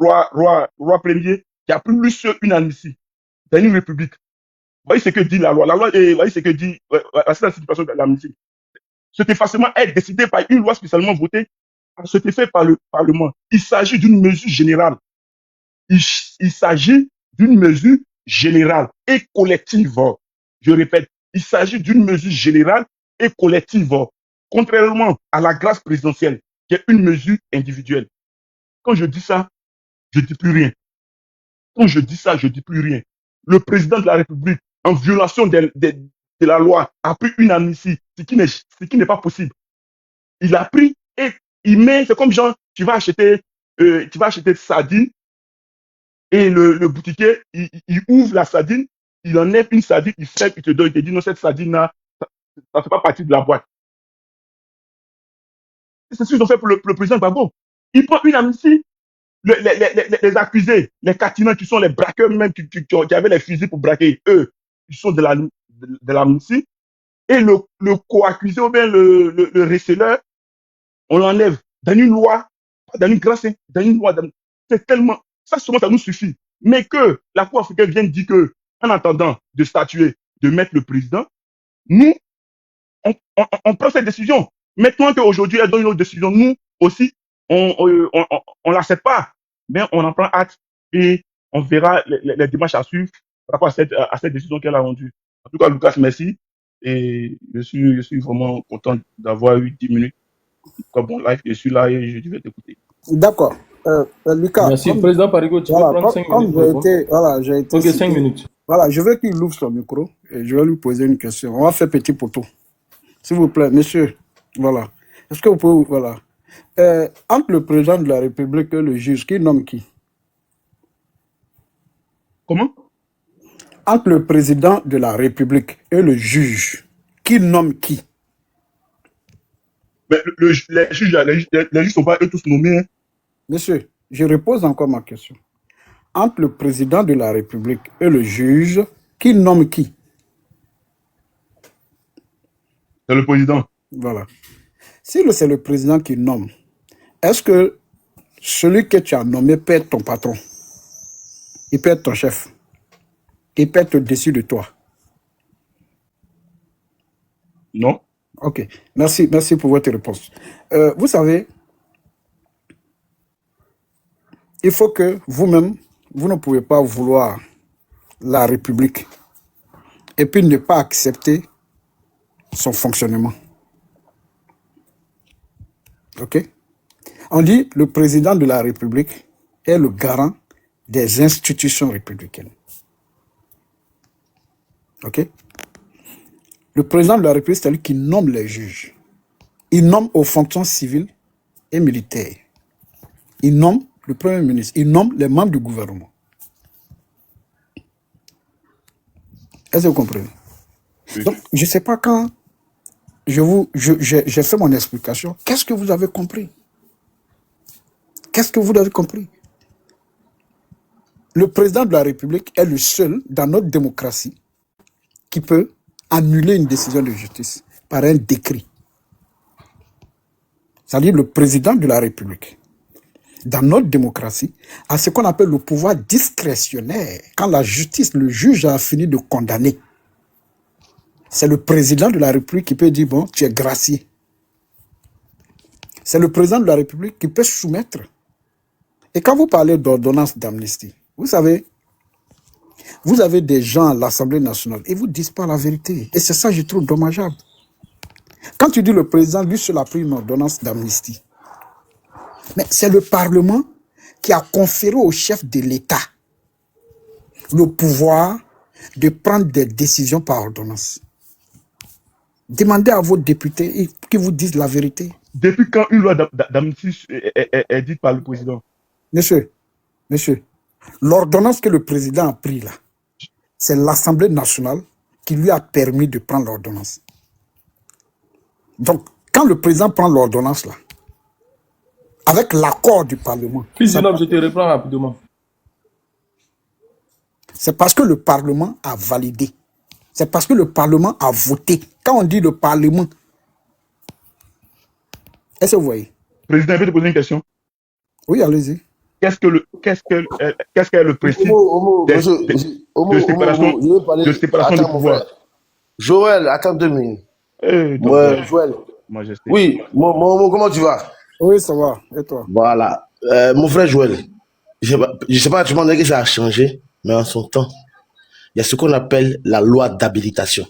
roi premier qui a plus une amnistie dans une république. Vous voyez ce que dit la loi. La loi, vous voyez ce que dit la situation de l'amnistie. Cet effacement est décidé par une loi spécialement votée à cet effet par le Parlement. Il s'agit d'une mesure générale. Il s'agit d'une mesure générale et collective. Je répète, il s'agit d'une mesure générale et collective, contrairement à la grâce présidentielle, qui est une mesure individuelle. Quand je dis ça, je ne dis plus rien. Quand je dis ça, je ne dis plus rien. Le président de la République, en violation de la loi, a pris une amnistie, ce qui n'est pas possible. Il a pris et il met, c'est comme genre, tu vas acheter sardines et le boutiquier, il ouvre la sardine, il enlève une sardine, il fait, il te donne, il te dit non, cette sardine-là, ça ne fait pas partie de la boîte. C'est ce qu'ils ont fait pour le président Gbagbo. Il prend une amnistie, les accusés, les catinants qui sont les braqueurs même, qui avaient les fusils pour braquer, eux, ils sont de l'amnistie. Et le co-accusé ou bien le receleur, on l'enlève dans une loi, dans une grâce, dans une loi. C'est tellement, ça seulement ça nous suffit. Mais que la Cour africaine vienne dire que, en attendant de statuer, de mettre le président, nous, on prend cette décision. Maintenant qu'aujourd'hui, elle donne une autre décision, nous aussi, on l'accepte pas. Mais on en prend acte et on verra les démarches à suivre par rapport à cette décision qu'elle a rendue. En tout cas, Lucas, merci. Et je suis vraiment content d'avoir eu 10 minutes. Comme bon live, je suis là et je vais t'écouter. D'accord. Lucas. Merci, Président Parigo, tu peux prendre 5 minutes. J'ai été ok, 5 minutes. Voilà, je veux qu'il ouvre son micro et je vais lui poser une question. On va faire petit poteau. S'il vous plaît, monsieur. Voilà. Est-ce que vous pouvez... Voilà. Entre le président de la République et le juge, qui nomme qui? Comment? Entre le président de la République et le juge, qui nomme qui? Mais les juges ne sont pas eux tous nommés. Hein. Monsieur, je repose encore ma question. Entre le président de la République et le juge, qui nomme qui? C'est le président. Voilà. Si c'est le président qui nomme, est-ce que celui que tu as nommé peut être ton patron? Il peut être ton chef? Il peut être au-dessus de toi? Non. Ok. Merci pour votre réponse. Vous savez, il faut que vous-même, vous ne pouvez pas vouloir la République et puis ne pas accepter son fonctionnement. Ok? On dit le président de la République est le garant des institutions républicaines. Ok? Le président de la République, c'est lui qui nomme les juges. Il nomme aux fonctions civiles et militaires. Il nomme le Premier ministre. Il nomme les membres du gouvernement. Est-ce que vous comprenez? Oui. Donc, je ne sais pas quand j'ai fait mon explication. Qu'est-ce que vous avez compris? Qu'est-ce que vous avez compris? Le président de la République est le seul dans notre démocratie qui peut annuler une décision de justice par un décret. C'est-à-dire le président de la République, dans notre démocratie, a ce qu'on appelle le pouvoir discrétionnaire. Quand la justice, le juge a fini de condamner, c'est le président de la République qui peut dire, bon, tu es gracié. C'est le président de la République qui peut soumettre. Et quand vous parlez d'ordonnance d'amnistie, vous savez, vous avez des gens à l'Assemblée nationale et vous ne disent pas la vérité. Et c'est ça que je trouve dommageable. Quand tu dis le président, lui seul a pris une ordonnance d'amnistie. Mais c'est le Parlement qui a conféré au chef de l'État le pouvoir de prendre des décisions par ordonnance. Demandez à vos députés qu'ils vous disent la vérité. Depuis quand une loi d'amnistie est dite par le président? Monsieur, l'ordonnance que le président a prise là, c'est l'Assemblée nationale qui lui a permis de prendre l'ordonnance. Donc, quand le président prend l'ordonnance là, avec l'accord du Parlement... Fils d'un homme, je te reprends rapidement. C'est parce que le Parlement a validé. C'est parce que le Parlement a voté. Quand on dit le Parlement, est-ce que vous voyez? Président, je vais te poser une question. Oui, allez-y. qu'est-ce que le principe de séparation, je vais parler. de séparation de Attends, mon pouvoir? frère. Joël, attends 2 minutes. Donc, Joël. majesté. Oui, comment tu vas? Oui, ça va. Et toi? Voilà. Mon frère Joël, je sais pas, tu m'en dis que ça a changé, mais en son temps, il y a ce qu'on appelle la loi d'habilitation.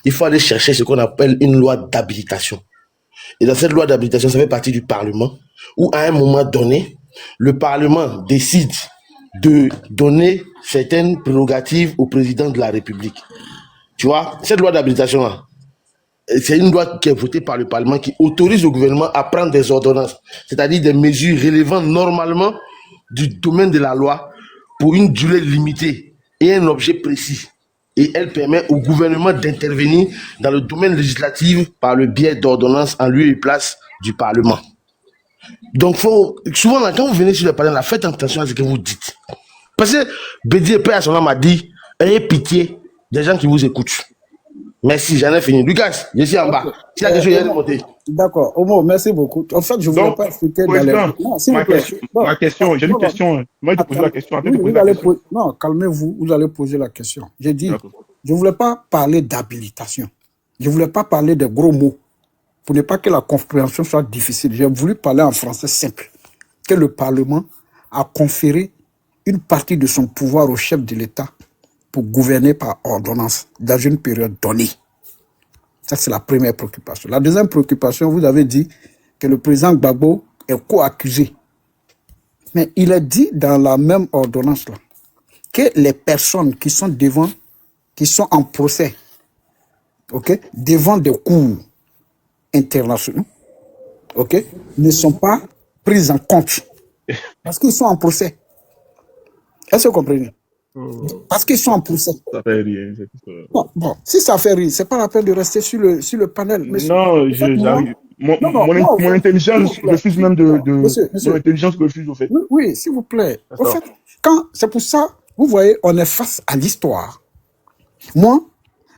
Il faut aller chercher ce qu'on appelle une loi d'habilitation. Et dans cette loi d'habilitation, ça fait partie du Parlement, où à un moment donné, le Parlement décide de donner certaines prérogatives au président de la République. Tu vois, cette loi d'habilitation-là, c'est une loi qui est votée par le Parlement qui autorise le gouvernement à prendre des ordonnances, c'est-à-dire des mesures relevant normalement du domaine de la loi pour une durée limitée et un objet précis. Et elle permet au gouvernement d'intervenir dans le domaine législatif par le biais d'ordonnances en lieu et place du Parlement. Donc, souvent, quand vous venez sur le Parlement, faites attention à ce que vous dites. Parce que Bédier, Père à son âme, a dit, ayez pitié des gens qui vous écoutent. Merci, j'en ai fini. Lucas, je suis en bas. Si la question est remontée. D'accord. Omo, merci beaucoup. En fait, je ne voulais pas expliquer dans les... Non, s'il vous plaît. Ma question, j'ai une question. Moi, je poser la question. Non, calmez-vous, vous allez poser la question. J'ai dit, je ne voulais pas parler d'habilitation. Je ne voulais pas parler de gros mots pour ne pas que la compréhension soit difficile. J'ai voulu parler en français simple. Que le Parlement a conféré une partie de son pouvoir au chef de l'État pour gouverner par ordonnance dans une période donnée. Ça, c'est la première préoccupation. La deuxième préoccupation, vous avez dit que le président Gbagbo est co-accusé. Mais il a dit dans la même ordonnance-là que les personnes qui sont en procès, devant des cours internationaux, ne sont pas prises en compte parce qu'ils sont en procès. Est-ce que vous comprenez? Parce qu'ils sont en procès. Ça fait rien. Bon, si ça fait rire, c'est pas la peine de rester sur le panel. Monsieur. Non, j'arrive. Mon intelligence refuse même mon intelligence refuse, au fait. Oui, s'il vous plaît. Au fait, c'est pour ça, vous voyez, on est face à l'histoire. Moi,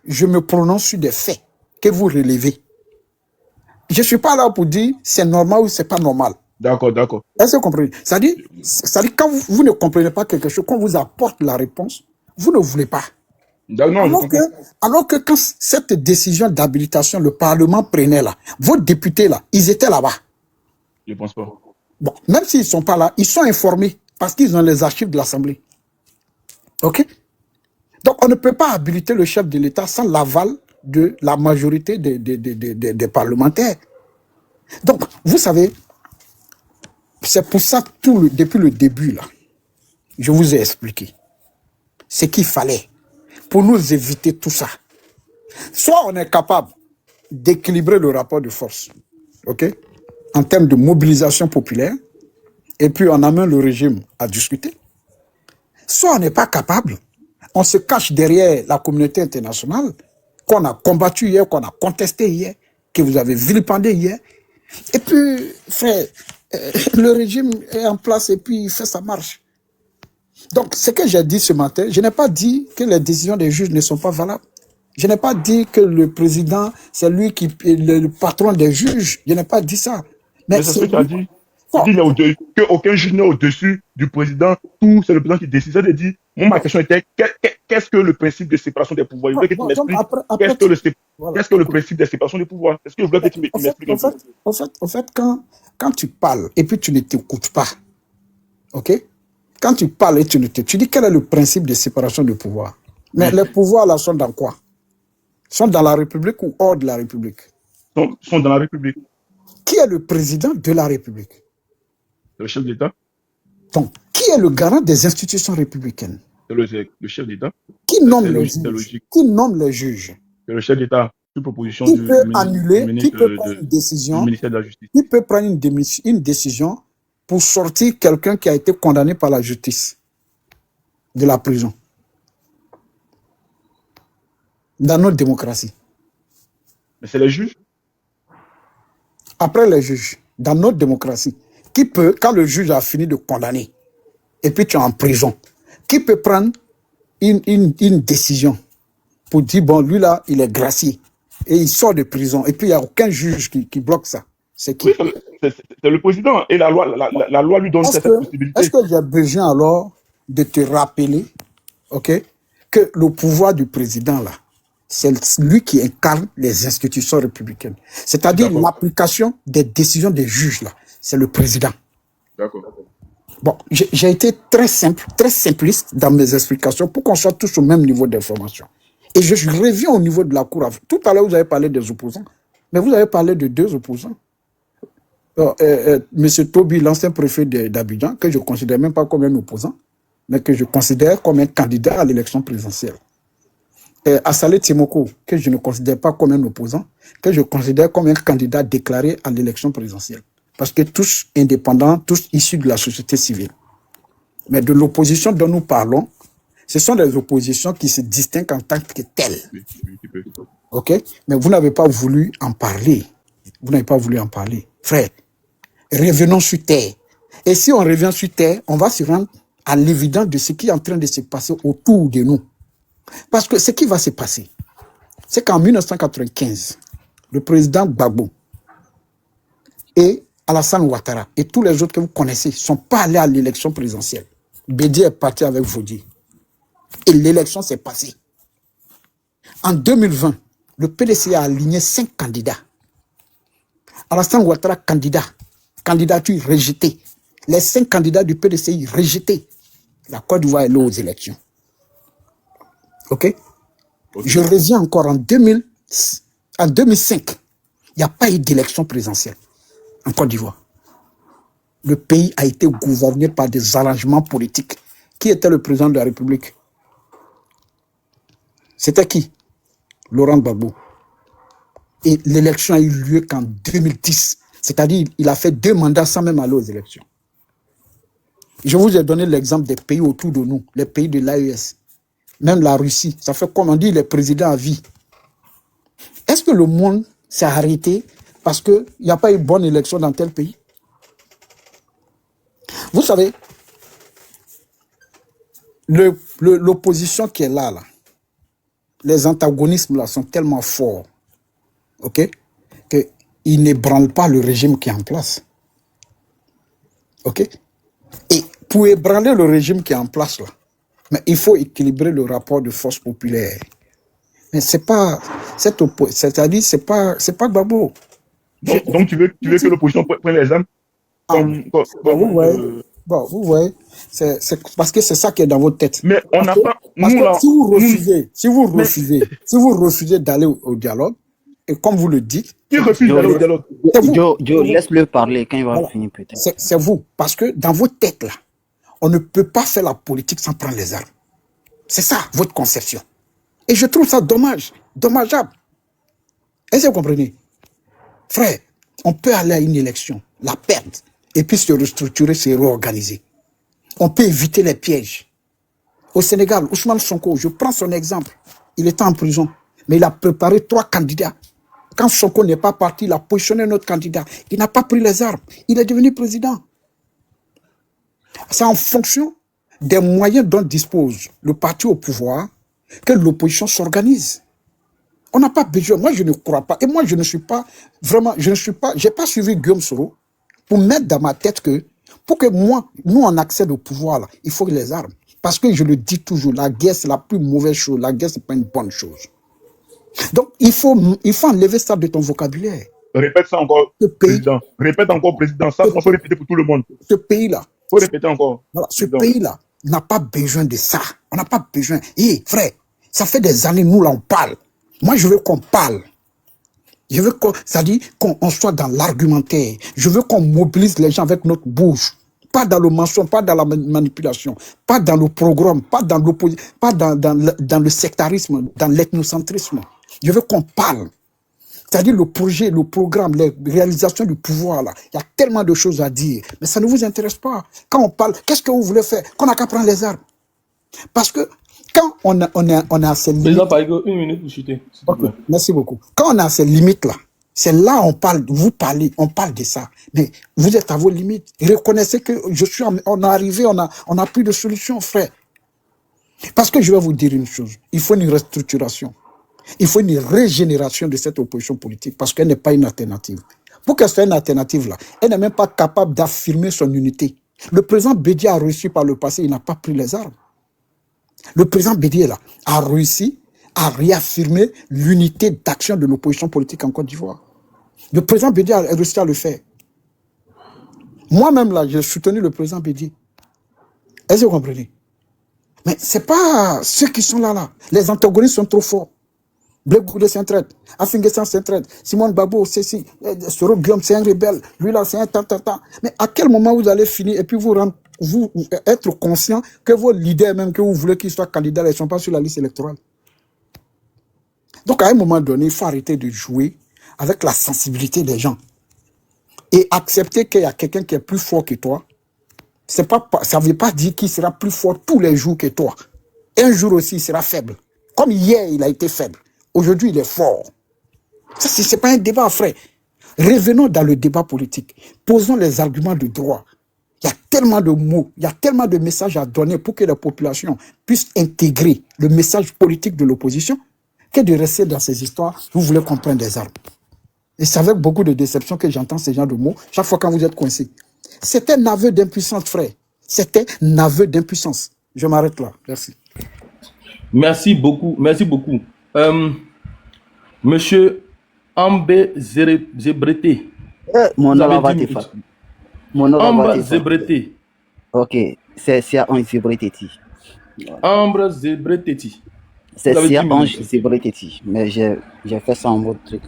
je me prononce sur des faits que vous relevez. Je ne suis pas là pour dire c'est normal ou c'est pas normal. D'accord. Est-ce que vous comprenez? C'est-à-dire quand vous ne comprenez pas quelque chose, quand on vous apporte la réponse, vous ne voulez pas. Alors que quand cette décision d'habilitation, le Parlement prenait là, vos députés là, ils étaient là-bas. Je ne pense pas. Bon, même s'ils ne sont pas là, ils sont informés parce qu'ils ont les archives de l'Assemblée. OK? Donc, on ne peut pas habiliter le chef de l'État sans l'aval de la majorité des parlementaires. Donc, vous savez, c'est pour ça que depuis le début, là, je vous ai expliqué ce qu'il fallait pour nous éviter tout ça. Soit on est capable d'équilibrer le rapport de force, en termes de mobilisation populaire, et puis on amène le régime à discuter. Soit on n'est pas capable, on se cache derrière la communauté internationale, qu'on a combattu hier, qu'on a contesté hier, que vous avez vilipendé hier. Et puis, frère, le régime est en place et puis il fait sa marche. Donc, ce que j'ai dit ce matin, je n'ai pas dit que les décisions des juges ne sont pas valables. Je n'ai pas dit que le président, c'est lui qui est le patron des juges. Je n'ai pas dit ça. Mais c'est ce que tu as dit. Tu dis qu'aucun juge n'est au-dessus du président. Tout, c'est le président qui décide. Ça veut dire, moi, ma question était, qu'est-ce que le principe de séparation des pouvoirs? Je voulais que tu m'expliques. Qu'est-ce que le principe de séparation des pouvoirs? Est-ce que je voulais que tu m'expliques? En fait, quand tu parles et puis tu ne t'écoutes pas, quand tu parles et tu dis quel est le principe de séparation des pouvoirs? Mais les pouvoirs là sont dans quoi? Sont dans la République ou hors de la République? Sont dans la République. Qui est le président de la République? Le chef d'État. Donc, qui est le garant des institutions républicaines? C'est le chef d'État. Qui nomme les juges? Qui nomme les juges? C'est le chef d'État, sous proposition qui peut annuler, qui peut prendre une décision, du ministère de la Justice. Qui peut prendre une décision pour sortir quelqu'un qui a été condamné par la justice de la prison. Dans notre démocratie. Mais c'est les juges. Après les juges, dans notre démocratie, qui peut, quand le juge a fini de condamner, et puis tu es en prison, qui peut prendre une décision pour dire, bon, lui là, il est gracié, et il sort de prison, et puis il n'y a aucun juge qui bloque ça. C'est qui? Oui, c'est le président. Et la loi lui donne cette possibilité. Est-ce que j'ai besoin alors de te rappeler, ok, que le pouvoir du président, là, c'est lui qui incarne les institutions républicaines. C'est-à-dire l'application des décisions des juges, là, c'est le président. D'accord. Bon, j'ai été très simple, très simpliste dans mes explications pour qu'on soit tous au même niveau d'information. Et je reviens au niveau de la Cour. Tout à l'heure, vous avez parlé des opposants, mais vous avez parlé de 2 opposants. Monsieur Toby, l'ancien préfet d'Abidjan, que je ne considère même pas comme un opposant, mais que je considère comme un candidat à l'élection présidentielle. Assalé Timoko, que je ne considère pas comme un opposant, que je considère comme un candidat déclaré à l'élection présidentielle. Parce que tous indépendants, tous issus de la société civile. Mais de l'opposition dont nous parlons, ce sont des oppositions qui se distinguent en tant que telles. Ok? Mais vous n'avez pas voulu en parler. Vous n'avez pas voulu en parler. Frère, revenons sur terre. Et si on revient sur terre, on va se rendre à l'évidence de ce qui est en train de se passer autour de nous. Parce que ce qui va se passer, c'est qu'en 1995, le président Gbagbo et Alassane Ouattara et tous les autres que vous connaissez ne sont pas allés à l'élection présidentielle. Bédié est parti avec Vaudier. Et l'élection s'est passée. En 2020, le PDC a aligné 5 candidats. Alassane Ouattara, candidature rejetée. Les 5 candidats du PDCI rejetés. La Côte d'Ivoire est là aux élections. Ok? Je reviens encore en 2005. Il n'y a pas eu d'élection présidentielle en Côte d'Ivoire. Le pays a été gouverné par des arrangements politiques. Qui était le président de la République? C'était qui? Laurent Gbagbo. Et l'élection a eu lieu qu'en 2010. C'est-à-dire il a fait 2 mandats sans même aller aux élections. Je vous ai donné l'exemple des pays autour de nous, les pays de l'AES. Même la Russie, ça fait comme on dit les présidents à vie. Est-ce que le monde s'est arrêté parce qu'il n'y a pas eu bonne élection dans tel pays? Vous savez, l'opposition qui est là, les antagonismes là sont tellement forts, ok, qu'ils n'ébranlent pas le régime qui est en place. Ok? Et pour ébranler le régime qui est en place là, mais il faut équilibrer le rapport de force populaire. Mais c'est pas c'est-à-dire c'est pas Gbagbo. Donc tu veux que l'opposition prenne les armes vous voyez, c'est parce que c'est ça qui est dans votre tête. Mais on n'a pas. Si vous refusez d'aller au dialogue, et comme vous le dites, qui refuse d'aller au dialogue? Joe, laisse-le parler quand il va finir peut-être. C'est vous, parce que dans votre tête là, on ne peut pas faire la politique sans prendre les armes. C'est ça votre conception. Et je trouve ça dommageable. Est-ce que vous comprenez? Frère, on peut aller à une élection, la perdre, et puis se restructurer, se réorganiser. On peut éviter les pièges. Au Sénégal, Ousmane Sonko, je prends son exemple. Il était en prison, mais il a préparé 3 candidats. Quand Sonko n'est pas parti, il a positionné notre candidat. Il n'a pas pris les armes. Il est devenu président. C'est en fonction des moyens dont dispose le parti au pouvoir que l'opposition s'organise. On n'a pas besoin. Moi, je ne crois pas. Et moi, je ne suis pas j'ai pas suivi Guillaume Soro pour mettre dans ma tête que, pour que nous, on accède au pouvoir, là, il faut les armes. Parce que je le dis toujours, la guerre, c'est la plus mauvaise chose. La guerre, c'est pas une bonne chose. Donc, il faut enlever ça de ton vocabulaire. Répète ça encore, président. Répète encore, président. Ça, il faut répéter pour tout le monde. Ce pays-là. Il faut répéter encore. Voilà, ce pays-là n'a pas besoin de ça. On n'a pas besoin. Hé, frère, ça fait des années, nous, là, on parle. Moi, je veux qu'on parle. Je veux c'est-à-dire qu'on soit dans l'argumentaire. Je veux qu'on mobilise les gens avec notre bouche. Pas dans le mensonge, pas dans la manipulation, pas dans le programme, pas dans l'opposition, pas dans le sectarisme, dans l'ethnocentrisme. Je veux qu'on parle. C'est-à-dire le projet, le programme, les réalisations du pouvoir, là. Il y a tellement de choses à dire. Mais ça ne vous intéresse pas. Quand on parle, qu'est-ce que vous voulez faire? Qu'on n'a qu'à prendre les armes. Parce que quand on a ces limites... Président Parigo, 1 minute pour chuter. Okay, merci beaucoup. Quand on a ces limites-là, c'est là on parle, vous parlez, on parle de ça. Mais vous êtes à vos limites. Reconnaissez que on est arrivé, on a plus de solution, frère. Parce que je vais vous dire une chose. Il faut une restructuration. Il faut une régénération de cette opposition politique parce qu'elle n'est pas une alternative. Pour qu'elle soit une alternative là, elle n'est même pas capable d'affirmer son unité. Le président Bédié a réussi par le passé, il n'a pas pris les armes. Le président Bédié là a réussi à réaffirmer l'unité d'action de l'opposition politique en Côte d'Ivoire. Le président Bédié a réussi à le faire. Moi-même là, j'ai soutenu le président Bédié. Est-ce que vous comprenez? Mais ce n'est pas ceux qui sont là. Les antagonistes sont trop forts. Blé Goudé s'entraide, Afinguessan s'entraide, Simone Babo, ceci, Soro Guillaume, c'est un rebelle, lui là, c'est un ta. Mais à quel moment vous allez finir et puis vous être conscient que vos leaders, même que vous voulez qu'ils soient candidats, ils ne sont pas sur la liste électorale? Donc à un moment donné, il faut arrêter de jouer avec la sensibilité des gens et accepter qu'il y a quelqu'un qui est plus fort que toi. Ça ne veut pas dire qu'il sera plus fort tous les jours que toi. Un jour aussi, il sera faible. Comme hier, il a été faible. Aujourd'hui, il est fort. Ça, ce n'est pas un débat, frère. Revenons dans le débat politique. Posons les arguments de droit. Il y a tellement de mots, il y a tellement de messages à donner pour que la population puisse intégrer le message politique de l'opposition que de rester dans ces histoires. Vous voulez qu'on prenne des armes. Et c'est avec beaucoup de déception que j'entends ces genres de mots chaque fois quand vous êtes coincé. C'est un aveu d'impuissance, frère. C'est un aveu d'impuissance. Je m'arrête là. Merci. Merci beaucoup. Merci beaucoup. Monsieur Ambe Zebreté. Mon nom va te faire. Mon nom va te Zebreté. Ok, c'est un Zebreté. Ambre Zebreté. C'est Ange Zebreté. Mais j'ai fait ça en mode truc.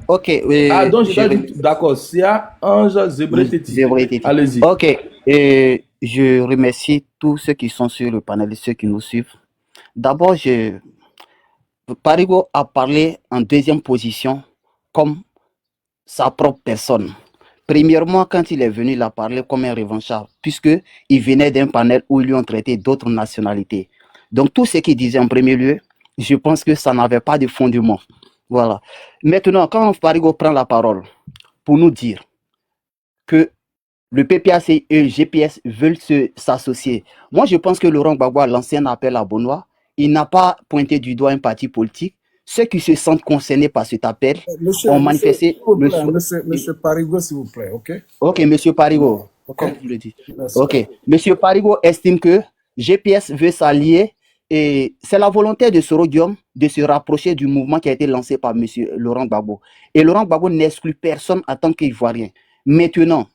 Ok. Ah, donc d'accord. C'est Ange Zebreté. Allez-y. Ok. Je remercie tous ceux qui sont sur le panel, ceux qui nous suivent. D'abord, Parigo a parlé en deuxième position comme sa propre personne. Premièrement, quand il est venu, il a parlé comme un revanchard, puisqu'il venait d'un panel où ils lui ont traité d'autres nationalités. Donc, tout ce qu'il disait en premier lieu, je pense que ça n'avait pas de fondement. Voilà. Maintenant, quand Parigo prend la parole pour nous dire que le PPAC et le GPS veulent s'associer, moi, je pense que Laurent Gbagbo a lancé un appel à Benoît. Il n'a pas pointé du doigt un parti politique. Ceux qui se sentent concernés par cet appel ont manifesté... Monsieur Parigo, s'il vous plaît, ok? Ok, monsieur Parigo, okay. Comme vous le dites. Ok, monsieur Parigo estime que GPS veut s'allier et c'est la volonté de Soro Guillaume de se rapprocher du mouvement qui a été lancé par monsieur Laurent Gbagbo. Et Laurent Gbagbo n'exclut personne en tant qu'Ivoirien. Maintenant,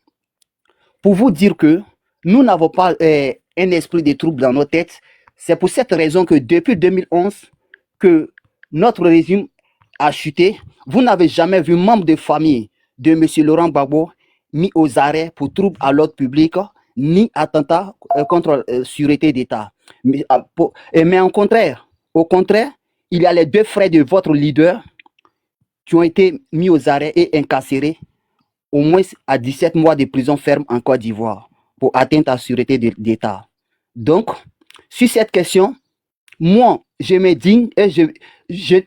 pour vous dire que nous n'avons pas un esprit de trouble dans nos têtes, c'est pour cette raison que depuis 2011, que notre régime a chuté. Vous n'avez jamais vu membre de famille de M. Laurent Gbagbo mis aux arrêts pour troubles à l'ordre public, ni attentat contre sûreté d'État. Mais au contraire, il y a les deux frères de votre leader qui ont été mis aux arrêts et incarcérés au moins à 17 mois de prison ferme en Côte d'Ivoire pour atteinte à la sûreté d'État. Donc, sur cette question, moi, je me digne et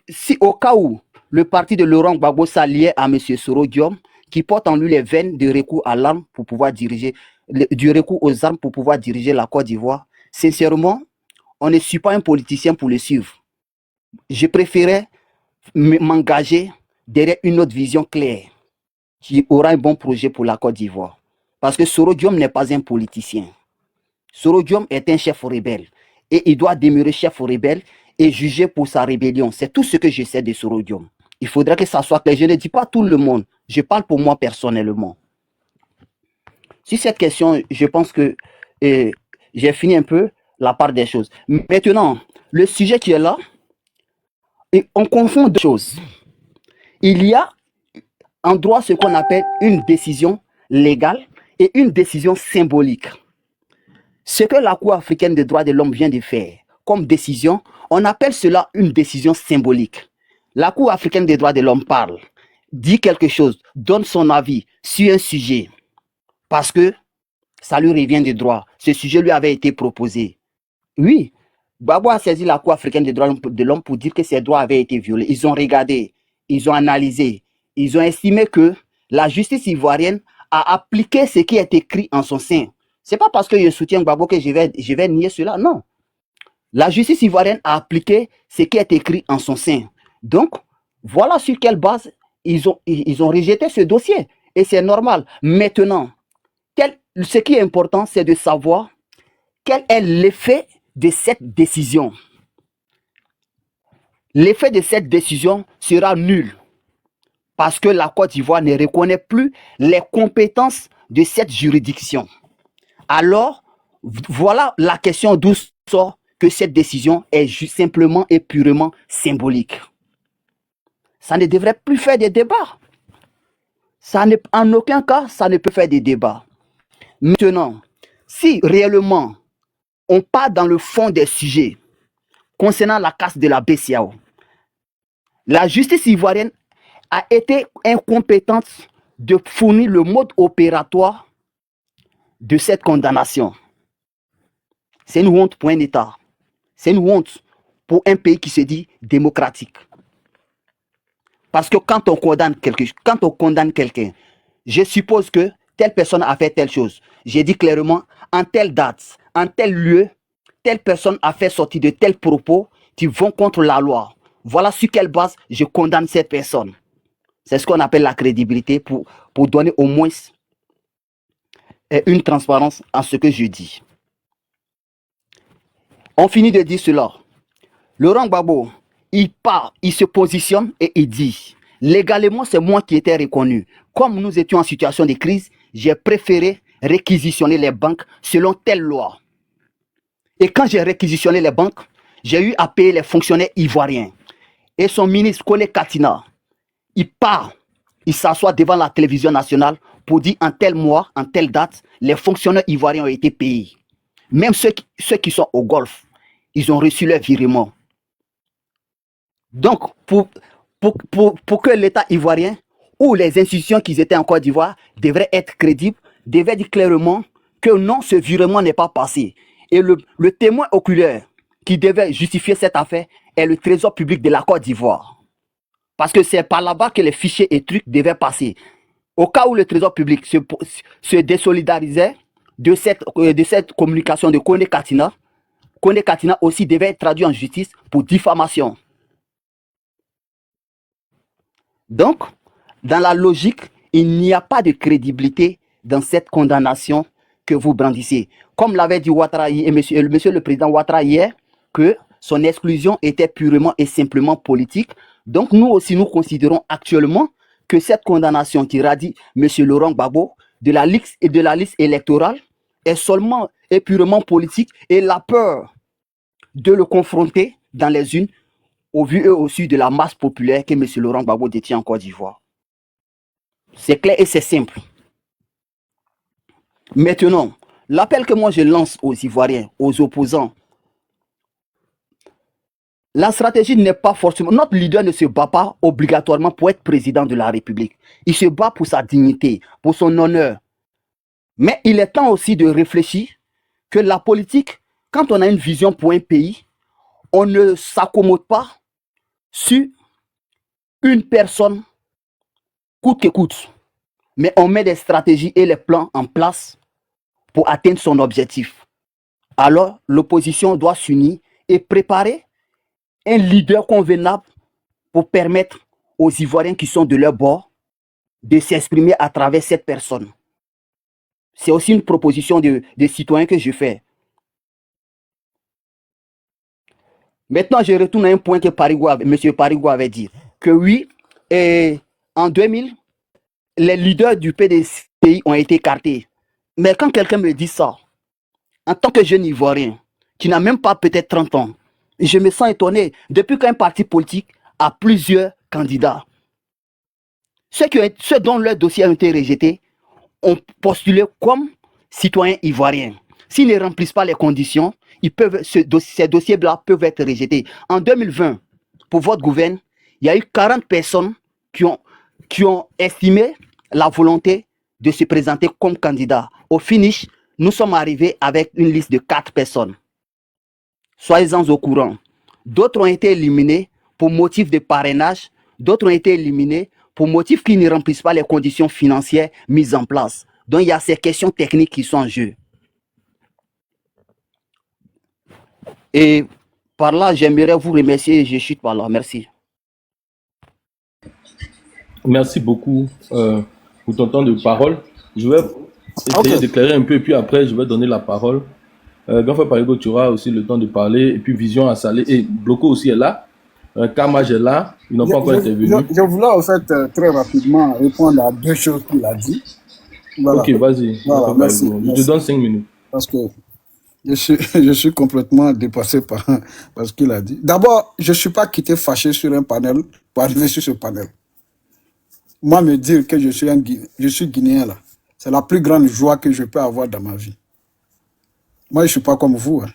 si au cas où le parti de Laurent Gbagbo s'alliait à M. Soro Guillaume, qui porte en lui les veines de recours à l'arme pour pouvoir diriger, du recours aux armes pour pouvoir diriger la Côte d'Ivoire, sincèrement, on ne suit pas un politicien pour le suivre. Je préférais m'engager derrière une autre vision claire qui aura un bon projet pour la Côte d'Ivoire. Parce que Soro Guillaume n'est pas un politicien. Soro Guillaume est un chef rebelle et il doit demeurer chef rebelle et jugé pour sa rébellion. C'est tout ce que je sais de Soro Guillaume. Il faudrait que ça soit clair. Je ne dis pas tout le monde. Je parle pour moi personnellement. Sur cette question, je pense que j'ai fini un peu la part des choses. Maintenant, le sujet qui est là, on confond deux choses. Il y a en droit ce qu'on appelle une décision légale et une décision symbolique. Ce que la Cour africaine des droits de l'homme vient de faire comme décision, on appelle cela une décision symbolique. La Cour africaine des droits de l'homme parle, dit quelque chose, donne son avis sur un sujet, parce que ça lui revient de droit. Ce sujet lui avait été proposé. Oui, Gbagbo a saisi la Cour africaine des droits de l'homme pour dire que ses droits avaient été violés. Ils ont regardé, ils ont analysé, ils ont estimé que la justice ivoirienne a appliqué ce qui est écrit en son sein. Ce n'est pas parce que je soutiens Gbagbo que je vais nier cela, non. La justice ivoirienne a appliqué ce qui est écrit en son sein. Donc, voilà sur quelle base ils ont rejeté ce dossier. Et c'est normal. Maintenant, ce qui est important, c'est de savoir quel est l'effet de cette décision. L'effet de cette décision sera nul parce que la Côte d'Ivoire ne reconnaît plus les compétences de cette juridiction. Alors, voilà la question d'où sort que cette décision est simplement et purement symbolique. Ça ne devrait plus faire des débats. En aucun cas, ça ne peut faire des débats. Maintenant, si réellement on part dans le fond des sujets concernant la casse de la BCEAO, la justice ivoirienne a été incompétente de fournir le mode opératoire de cette condamnation. C'est une honte pour un État. C'est une honte pour un pays qui se dit démocratique. Parce que quand on condamne quelqu'un, je suppose que telle personne a fait telle chose. J'ai dit clairement, en telle date, en tel lieu, telle personne a fait sortir de tels propos qui vont contre la loi. Voilà sur quelle base je condamne cette personne. C'est ce qu'on appelle la crédibilité pour donner au moins une transparence en ce que je dis. On finit de dire cela. Laurent Gbagbo, il part, il se positionne et il dit, légalement, c'est moi qui étais reconnu. Comme nous étions en situation de crise, j'ai préféré réquisitionner les banques selon telle loi. Et quand j'ai réquisitionné les banques, j'ai eu à payer les fonctionnaires ivoiriens. Et son ministre, Kone Katina, il part, il s'assoit devant la télévision nationale pour dire en tel mois, en telle date, les fonctionnaires ivoiriens ont été payés. Même ceux qui sont au Golfe, ils ont reçu leur virement. Donc, pour que l'État ivoirien ou les institutions qui étaient en Côte d'Ivoire devraient être crédibles, devaient dire clairement que non, ce virement n'est pas passé. Et le témoin oculaire qui devait justifier cette affaire est le Trésor public de la Côte d'Ivoire. Parce que c'est par là-bas que les fichiers et trucs devaient passer. Au cas où le Trésor public se désolidarisait de cette communication de Kone Katina aussi devait être traduit en justice pour diffamation. Donc, dans la logique, il n'y a pas de crédibilité dans cette condamnation que vous brandissez. Comme l'avait dit Ouattara et monsieur le président Ouattara hier, que son exclusion était purement et simplement politique. Donc, nous aussi, nous considérons actuellement que cette condamnation qui radie M. Laurent Gbagbo de la liste électorale est seulement et purement politique et la peur de le confronter dans les urnes au vu et au su de la masse populaire que M. Laurent Gbagbo détient en Côte d'Ivoire. C'est clair et c'est simple. Maintenant, l'appel que moi je lance aux Ivoiriens, aux opposants, la stratégie n'est pas forcément... Notre leader ne se bat pas obligatoirement pour être président de la République. Il se bat pour sa dignité, pour son honneur. Mais il est temps aussi de réfléchir que la politique, quand on a une vision pour un pays, on ne s'accommode pas sur une personne coûte que coûte. Mais on met des stratégies et les plans en place pour atteindre son objectif. Alors, l'opposition doit s'unir et préparer un leader convenable pour permettre aux Ivoiriens qui sont de leur bord de s'exprimer à travers cette personne. C'est aussi une proposition de citoyens que je fais. Maintenant, je retourne à un point que M. Parigo avait dit. Que oui, en 2000, les leaders du PDCI ont été écartés. Mais quand quelqu'un me dit ça, en tant que jeune Ivoirien, qui n'a même pas peut-être 30 ans, je me sens étonné. Depuis qu'un parti politique a plusieurs candidats, ceux dont leurs dossiers ont été rejetés ont postulé comme citoyens ivoiriens. S'ils ne remplissent pas les conditions, ces dossiers-là peuvent être rejetés. En 2020, pour votre gouvernement, il y a eu 40 personnes qui ont estimé la volonté de se présenter comme candidat. Au finish, nous sommes arrivés avec une liste de 4 personnes. Soyez-en au courant. D'autres ont été éliminés pour motif de parrainage. D'autres ont été éliminés pour motif qui ne remplissent pas les conditions financières mises en place. Donc, il y a ces questions techniques qui sont en jeu. Et par là, j'aimerais vous remercier. Je chute par là. Merci. Merci beaucoup. pour ton temps de parole. Je vais Ok. essayer d'éclairer un peu et puis après, je vais donner la parole. Grand frère Parigo, tu auras aussi le temps de parler. Et puis Vision a salé. Et Bloco aussi est là. Kamaj est là. Ils n'ont pas encore intervenu. Je voulais en fait très rapidement répondre à deux choses qu'il a dit. Voilà. Ok, vas-y. Voilà, merci. Je te donne 5 minutes. Parce que je suis complètement dépassé par ce qu'il a dit. D'abord, je ne suis pas quitté fâché sur un panel pour arriver sur ce panel. Moi, me dire que je suis guinéen, là, c'est la plus grande joie que je peux avoir dans ma vie. Moi, je ne suis pas comme vous, hein,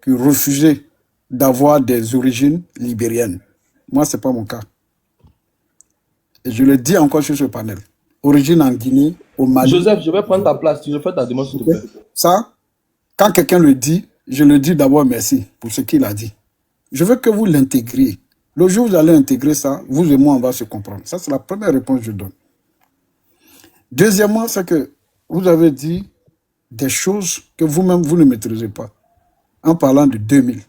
qui refusez d'avoir des origines libériennes. Moi, ce n'est pas mon cas. Et je le dis encore sur ce panel. Origine en Guinée, au Mali. Joseph, je vais prendre ta place. Tu fais ta demande, s'il te plaît. Ça, quand quelqu'un le dit, je le dis d'abord merci pour ce qu'il a dit. Je veux que vous l'intégriez. Le jour où vous allez intégrer ça, vous et moi, on va se comprendre. Ça, c'est la première réponse que je donne. Deuxièmement, c'est que vous avez dit des choses que vous-même, vous ne maîtrisez pas. En parlant de 2000.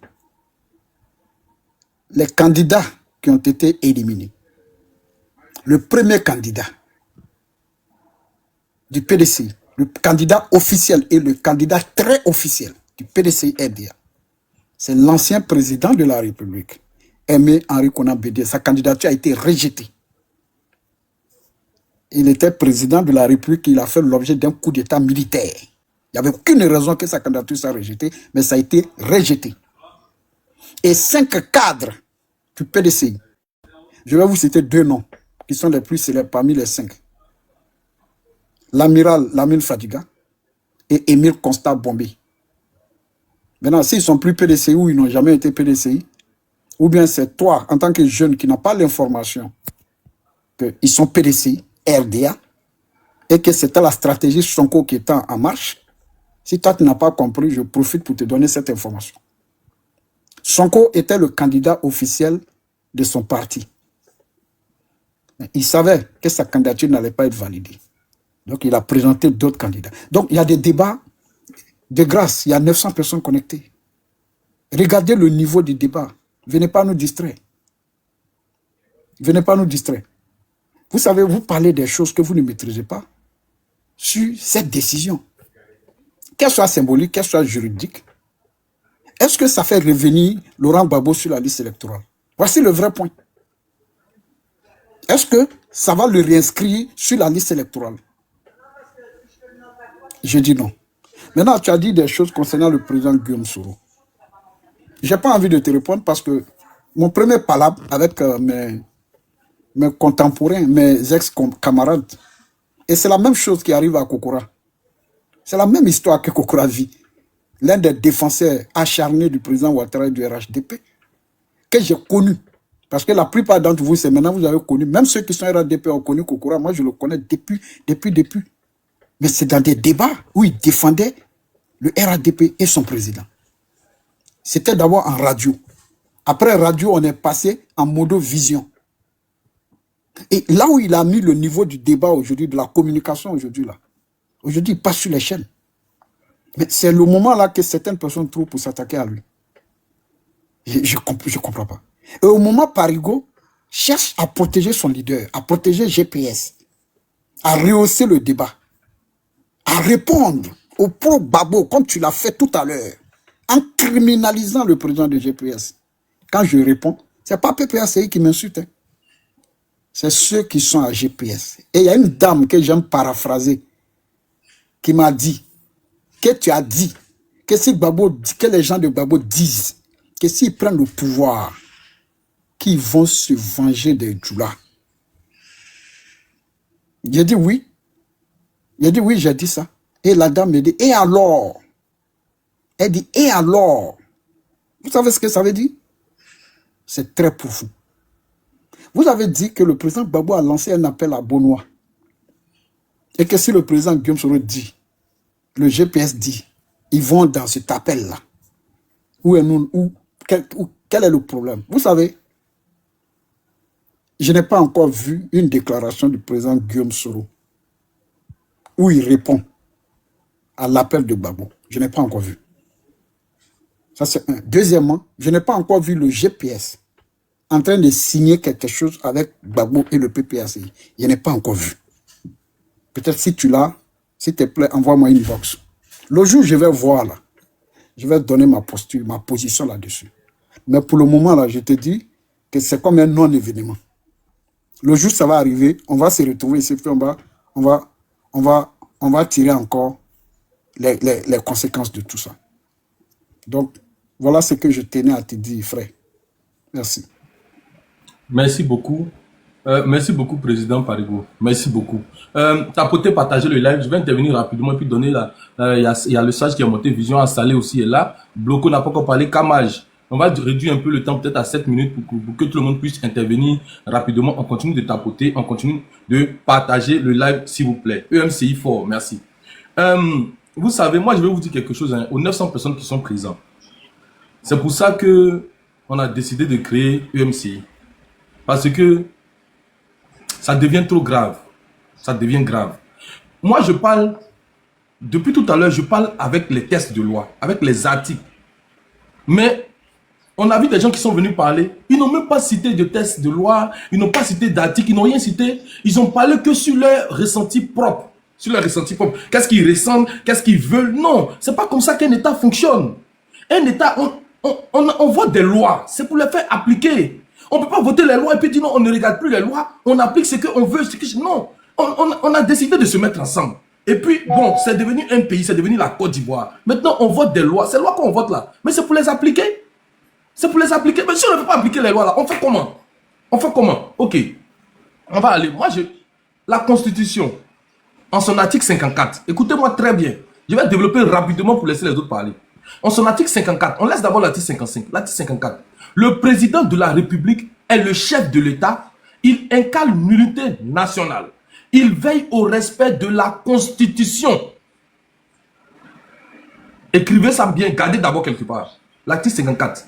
Les candidats qui ont été éliminés. Le premier candidat du PDCI, le candidat officiel et le candidat très officiel du PDCI RDA, c'est l'ancien président de la République, Aimé Henri Konan Bédié. Sa candidature a été rejetée. Il était président de la République, il a fait l'objet d'un coup d'État militaire. Il n'y avait aucune raison que sa candidature soit rejetée, mais ça a été rejeté. Et 5 cadres du PDCI, je vais vous citer 2 noms qui sont les plus célèbres parmi les 5. L'amiral Lamine Fadiga et Émile Constant Bombé. Maintenant, s'ils ne sont plus PDCI ou ils n'ont jamais été PDCI, ou bien c'est toi, en tant que jeune qui n'a pas l'information qu'ils sont PDCI, RDA, et que c'était la stratégie Sonko qui était en marche, si toi tu n'as pas compris, je profite pour te donner cette information. Sonko était le candidat officiel de son parti. Il savait que sa candidature n'allait pas être validée. Donc, il a présenté d'autres candidats. Donc, il y a des débats de grâce. Il y a 900 personnes connectées. Regardez le niveau du débat. Venez pas nous distraire. Venez pas nous distraire. Vous savez, vous parlez des choses que vous ne maîtrisez pas sur cette décision. Qu'elle soit symbolique, qu'elle soit juridique. Est-ce que ça fait revenir Laurent Gbagbo sur la liste électorale? Voici le vrai point. Est-ce que ça va le réinscrire sur la liste électorale? Je dis non. Maintenant, tu as dit des choses concernant le président Guillaume Soro. Je n'ai pas envie de te répondre parce que mon premier palabre avec mes contemporains, mes ex-camarades, et c'est la même chose qui arrive à Kokora. C'est la même histoire que Kokora vit. L'un des défenseurs acharnés du président Ouattara du RHDP, que j'ai connu. Parce que la plupart d'entre vous, c'est maintenant vous avez connu. Même ceux qui sont RHDP ont connu Kokora. Moi, je le connais depuis. Mais c'est dans des débats où il défendait le RHDP et son président. C'était d'abord en radio. Après radio, on est passé en modo vision. Et là où il a mis le niveau du débat aujourd'hui, de la communication aujourd'hui, là, aujourd'hui, il passe sur les chaînes. Mais c'est le moment là que certaines personnes trouvent pour s'attaquer à lui. Je comprends pas. Et au moment, Parigo cherche à protéger son leader, à protéger GPS, à rehausser le débat, à répondre au pro-Babo, comme tu l'as fait tout à l'heure, en criminalisant le président de GPS. Quand je réponds, ce n'est pas PPACI qui m'insulte. Hein. C'est ceux qui sont à GPS. Et il y a une dame que j'aime paraphraser, qui m'a dit, que tu as dit, que si Gbagbo, que les gens de Gbagbo disent, que s'ils prennent le pouvoir, qu'ils vont se venger des Djoula. J'ai dit oui. J'ai dit oui, j'ai dit ça. Et la dame me dit, et alors? Elle dit, et alors? Vous savez ce que ça veut dire? C'est très profond. Vous avez dit que le président Gbagbo a lancé un appel à Bonois. Et que si le président Guillaume Soro dit, le GPS dit, ils vont dans cet appel-là. Quel est le problème? Vous savez, je n'ai pas encore vu une déclaration du président Guillaume Soro où il répond à l'appel de Gbagbo. Je n'ai pas encore vu. Ça, c'est un. Deuxièmement, je n'ai pas encore vu le GPS en train de signer quelque chose avec Gbagbo et le PPACI. Je n'ai pas encore vu. Peut-être si tu l'as, s'il te plaît, envoie-moi une box. Le jour où je vais voir là, je vais donner ma posture, ma position là-dessus. Mais pour le moment là, je te dis que c'est comme un non-événement. Le jour où ça va arriver, on va se retrouver ici, puis on va tirer encore les conséquences de tout ça. Donc, voilà ce que je tenais à te dire, frère. Merci. Merci beaucoup. Merci beaucoup, Président Parigo. Merci beaucoup. Tapoter, partager le live. Je vais intervenir rapidement et puis donner il y a le sage qui a monté, Vision à Salé aussi est là. Bloco n'a pas encore parlé. Kamaj. On va réduire un peu le temps, peut-être à 7 minutes pour que tout le monde puisse intervenir rapidement. On continue de tapoter, on continue de partager le live, s'il vous plaît. EMCI fort, merci. Vous savez, moi, je vais vous dire quelque chose aux 900 personnes qui sont présentes. C'est pour ça que on a décidé de créer EMCI. Parce que ça devient trop grave. Ça devient grave. Moi, je parle, depuis tout à l'heure, je parle avec les textes de loi, avec les articles. Mais on a vu des gens qui sont venus parler. Ils n'ont même pas cité de textes de loi, ils n'ont pas cité d'articles, ils n'ont rien cité. Ils ont parlé que sur leur ressenti propre. Sur leur ressenti propre. Qu'est-ce qu'ils ressentent, qu'est-ce qu'ils veulent. Non, c'est pas comme ça qu'un État fonctionne. Un État, on vote des lois, c'est pour les faire appliquer. On ne peut pas voter les lois et puis dire non, on ne regarde plus les lois, on applique ce qu'on veut. Non, on a décidé de se mettre ensemble. Et puis, bon, c'est devenu un pays, c'est devenu la Côte d'Ivoire. Maintenant, on vote des lois. Ces lois qu'on vote là, mais c'est pour les appliquer. C'est pour les appliquer. Mais si on ne veut pas appliquer les lois là, on fait comment? On fait comment? Ok, on va aller. Moi, la Constitution, en son article 54, écoutez-moi très bien. Je vais développer rapidement pour laisser les autres parler. En son article 54, on laisse d'abord l'article 55. L'article 54. Le président de la République est le chef de l'État. Il incarne l'unité nationale. Il veille au respect de la Constitution. Écrivez ça bien, gardez d'abord quelque part. L'article 54.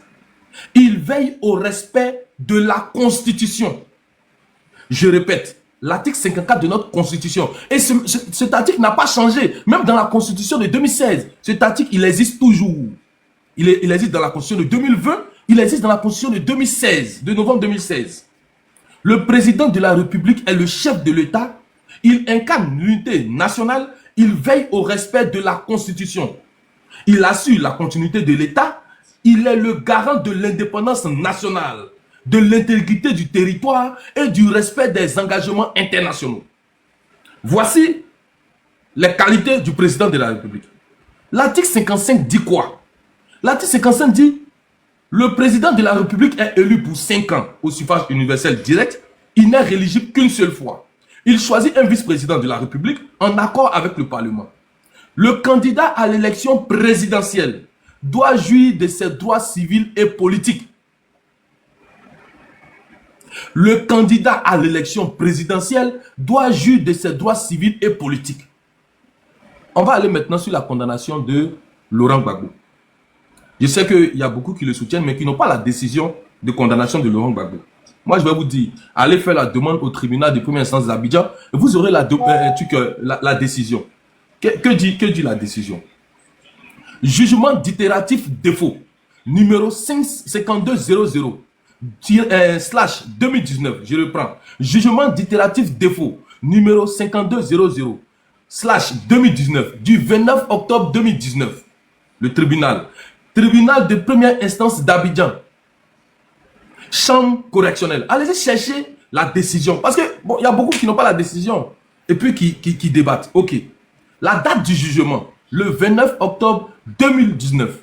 Il veille au respect de la Constitution. Je répète, l'article 54 de notre Constitution. Et cet article n'a pas changé. Même dans la Constitution de 2016, cet article, il existe toujours. Il existe dans la Constitution de 2020, il existe dans la Constitution de 2016, de novembre 2016. Le président de la République est le chef de l'État. Il incarne l'unité nationale. Il veille au respect de la Constitution. Il assure la continuité de l'État. Il est le garant de l'indépendance nationale, de l'intégrité du territoire et du respect des engagements internationaux. Voici les qualités du président de la République. L'article 55 dit quoi? L'article 55 dit: le président de la République est élu pour 5 ans au suffrage universel direct. Il n'est rééligible qu'une seule fois. Il choisit un vice-président de la République en accord avec le Parlement. Le candidat à l'élection présidentielle doit jouir de ses droits civils et politiques. Le candidat à l'élection présidentielle doit jouir de ses droits civils et politiques. On va aller maintenant sur la condamnation de Laurent Gbagbo. Je sais qu'il y a beaucoup qui le soutiennent, mais qui n'ont pas la décision de condamnation de Laurent Gbagbo. Moi, je vais vous dire, allez faire la demande au tribunal de première instance d'Abidjan, et vous aurez la décision. Que dit la décision? Jugement d'itératif défaut, numéro 5200/2019. Je reprends. Jugement d'itératif défaut, numéro 5200/2019, du 29 octobre 2019. Le tribunal de première instance d'Abidjan. Chambre correctionnelle. Allez-y chercher la décision. Parce que, bon, il y a beaucoup qui n'ont pas la décision. Et puis qui débattent. Ok. La date du jugement, le 29 octobre 2019.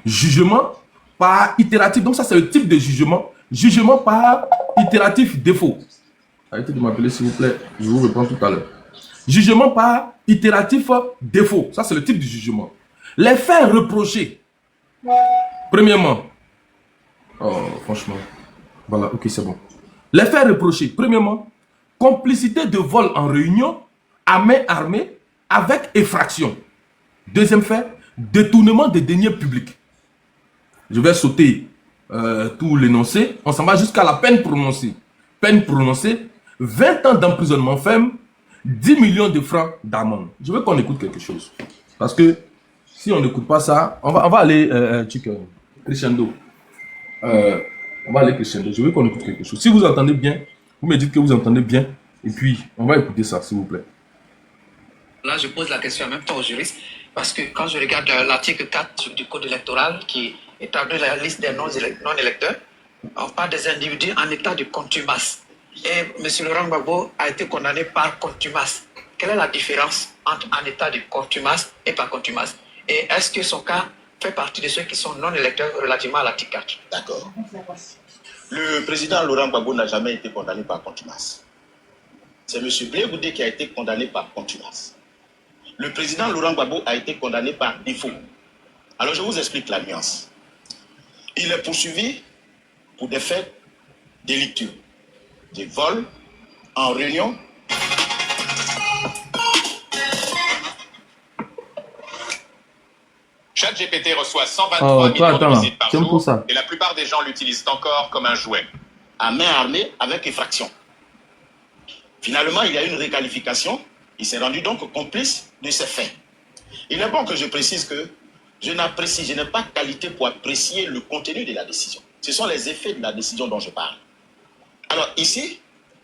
Jugement par itératif. Donc ça, c'est le type de jugement. Jugement par itératif défaut. Arrêtez de m'appeler, s'il vous plaît. Je vous réponds tout à l'heure. Jugement par itératif défaut. Ça, c'est le type de jugement. Les faits reprochés. Premièrement. Oh, franchement. Voilà, ok, c'est bon. Les faits reprochés. Premièrement, complicité de vol en réunion à main armée avec effraction. Deuxième fait, détournement des deniers publics. Je vais sauter tout l'énoncé. On s'en va jusqu'à la peine prononcée. Peine prononcée, 20 ans d'emprisonnement ferme, 10 millions de francs d'amende. Je veux qu'on écoute quelque chose. Parce que si on n'écoute pas ça, on va aller crescendo. On va aller crescendo. Je veux qu'on écoute quelque chose. Si vous entendez bien, vous me dites que vous entendez bien. Et puis, on va écouter ça, s'il vous plaît. Là, je pose la question en même temps aux juristes, parce que quand je regarde l'article 4 du Code électoral qui établit la liste des non-électeurs, on parle des individus en état de contumace. Et M. Laurent Gbagbo a été condamné par contumace. Quelle est la différence entre en état de contumace et par contumace? Et est-ce que son cas fait partie de ceux qui sont non-électeurs relativement à l'article 4? D'accord. Le président Laurent Gbagbo n'a jamais été condamné par contumace. C'est M. Blé Goudé qui a été condamné par contumace. Le président Laurent Gbagbo a été condamné par défaut. Alors je vous explique la nuance. Il est poursuivi pour des faits délictueux, des vols en réunion, ChatGPT reçoit 123 millions de visites par jour et la plupart des gens l'utilisent encore comme un jouet. À main armée avec effraction. Finalement, il y a eu une réqualification. Il s'est rendu donc complice de ces faits. Il est bon que je précise que je n'ai pas qualité pour apprécier le contenu de la décision. Ce sont les effets de la décision dont je parle. Alors ici,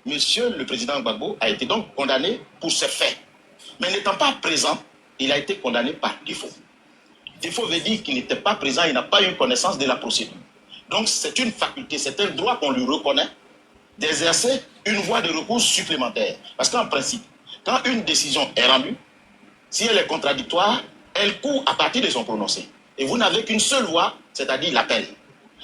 monsieur le président Gbagbo a été donc condamné pour ces faits. Mais n'étant pas présent, il a été condamné par défaut. Défaut veut dire qu'il n'était pas présent, il n'a pas eu connaissance de la procédure. Donc c'est une faculté, c'est un droit qu'on lui reconnaît d'exercer une voie de recours supplémentaire. Parce qu'en principe, quand une décision est rendue, si elle est contradictoire, elle court à partir de son prononcé. Et vous n'avez qu'une seule voie, c'est-à-dire l'appel.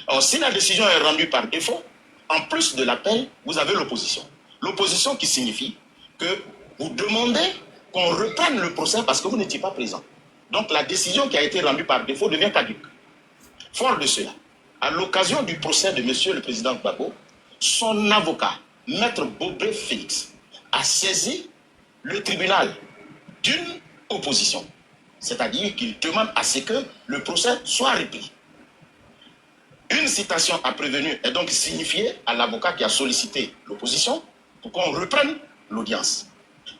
Alors si la décision est rendue par défaut, en plus de l'appel, vous avez l'opposition. L'opposition qui signifie que vous demandez qu'on reprenne le procès parce que vous n'étiez pas présent. Donc la décision qui a été rendue par défaut devient caduque. Fort de cela, à l'occasion du procès de monsieur le président Gbagbo, son avocat, Maître Bobré Félix, a saisi le tribunal d'une opposition. C'est-à-dire qu'il demande à ce que le procès soit repris. Une citation à prévenu est donc signifiée à l'avocat qui a sollicité l'opposition pour qu'on reprenne l'audience.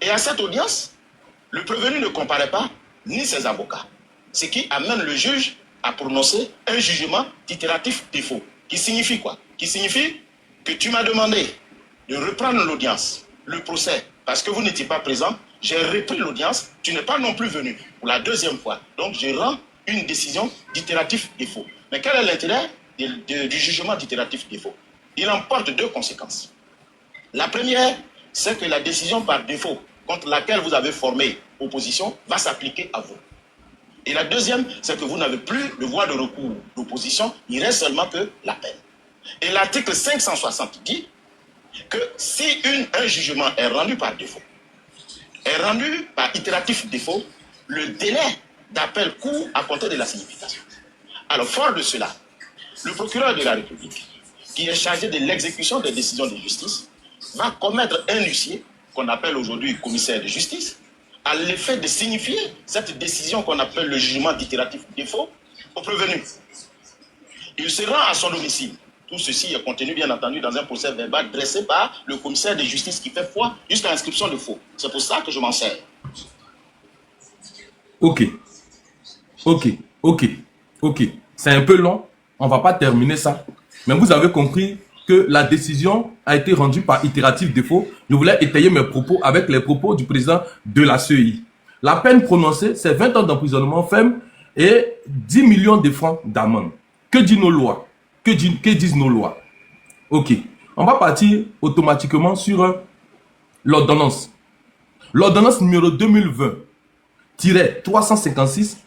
Et à cette audience, le prévenu ne comparaît pas ni ses avocats. Ce qui amène le juge à prononcer un jugement d'itératif défaut. Qui signifie quoi? Qui signifie que tu m'as demandé de reprendre l'audience, le procès, parce que vous n'étiez pas présent, j'ai repris l'audience, tu n'es pas non plus venu pour la deuxième fois. Donc je rends une décision d'itératif défaut. Mais quel est l'intérêt du jugement d'itératif défaut? Il emporte deux conséquences. La première, c'est que la décision par défaut contre laquelle vous avez formé opposition va s'appliquer à vous. Et la deuxième, c'est que vous n'avez plus de voie de recours d'opposition, il reste seulement que l'appel. Et l'article 560 dit que si un jugement est rendu par défaut, est rendu par itératif défaut, le délai d'appel court à compter de la signification. Alors, fort de cela, le procureur de la République, qui est chargé de l'exécution des décisions de justice, va commettre un huissier, qu'on appelle aujourd'hui commissaire de justice, à l'effet de signifier cette décision qu'on appelle le jugement d'itératif défaut au prévenu. Il se rend à son domicile. Tout ceci est contenu, bien entendu, dans un procès verbal dressé par le commissaire de justice qui fait foi jusqu'à l'inscription de faux. C'est pour ça que je m'en sers. Ok. C'est un peu long. On ne va pas terminer ça. Mais vous avez compris que la décision a été rendue par itératif défaut. Je voulais étayer mes propos avec les propos du président de la CEI. La peine prononcée, c'est 20 ans d'emprisonnement ferme et 10 millions de francs d'amende. Que disent nos lois? Que disent nos lois? Ok. On va partir automatiquement sur l'ordonnance. L'ordonnance numéro 2020-356,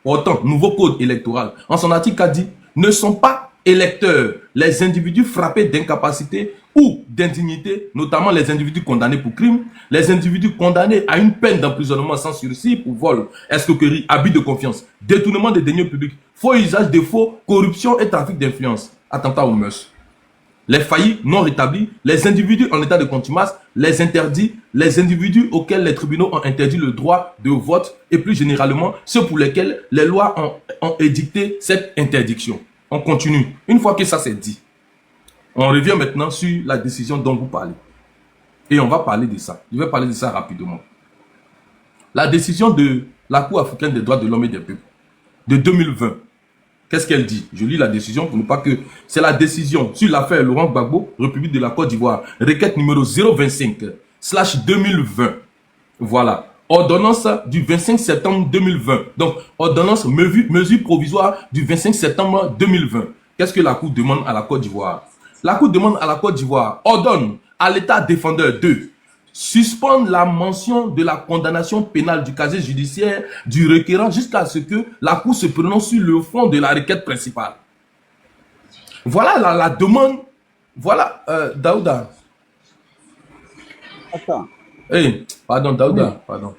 autant, nouveau code électoral, en son article a dit, ne sont pas électeurs les individus frappés d'incapacité ou d'indignité, notamment les individus condamnés pour crime, les individus condamnés à une peine d'emprisonnement sans sursis pour vol, escroquerie, abus de confiance, détournement des deniers publics, faux usage de faux, corruption et trafic d'influence, attentat aux mœurs. Les faillis non rétablis, les individus en état de contumace, les interdits, les individus auxquels les tribunaux ont interdit le droit de vote et plus généralement ceux pour lesquels les lois ont édicté cette interdiction. On continue. Une fois que ça c'est dit, on revient maintenant sur la décision dont vous parlez. Et on va parler de ça. Je vais parler de ça rapidement. La décision de la Cour africaine des droits de l'homme et des peuples de 2020. Qu'est-ce qu'elle dit? Je lis la décision pour ne pas que... C'est la décision sur l'affaire Laurent Gbagbo, République de la Côte d'Ivoire. Requête numéro 025 2020. Voilà. Ordonnance du 25 septembre 2020. Donc, ordonnance mesure provisoire du 25 septembre 2020. Qu'est-ce que la Cour demande à la Côte d'Ivoire? La Cour demande à la Côte d'Ivoire, ordonne à l'État défendeur de suspendre la mention de la condamnation pénale du casier judiciaire du requérant jusqu'à ce que la Cour se prononce sur le fond de la requête principale. Voilà la demande. Voilà, Daouda. Attends. Hey, pardon, Daouda, Oui. pardon.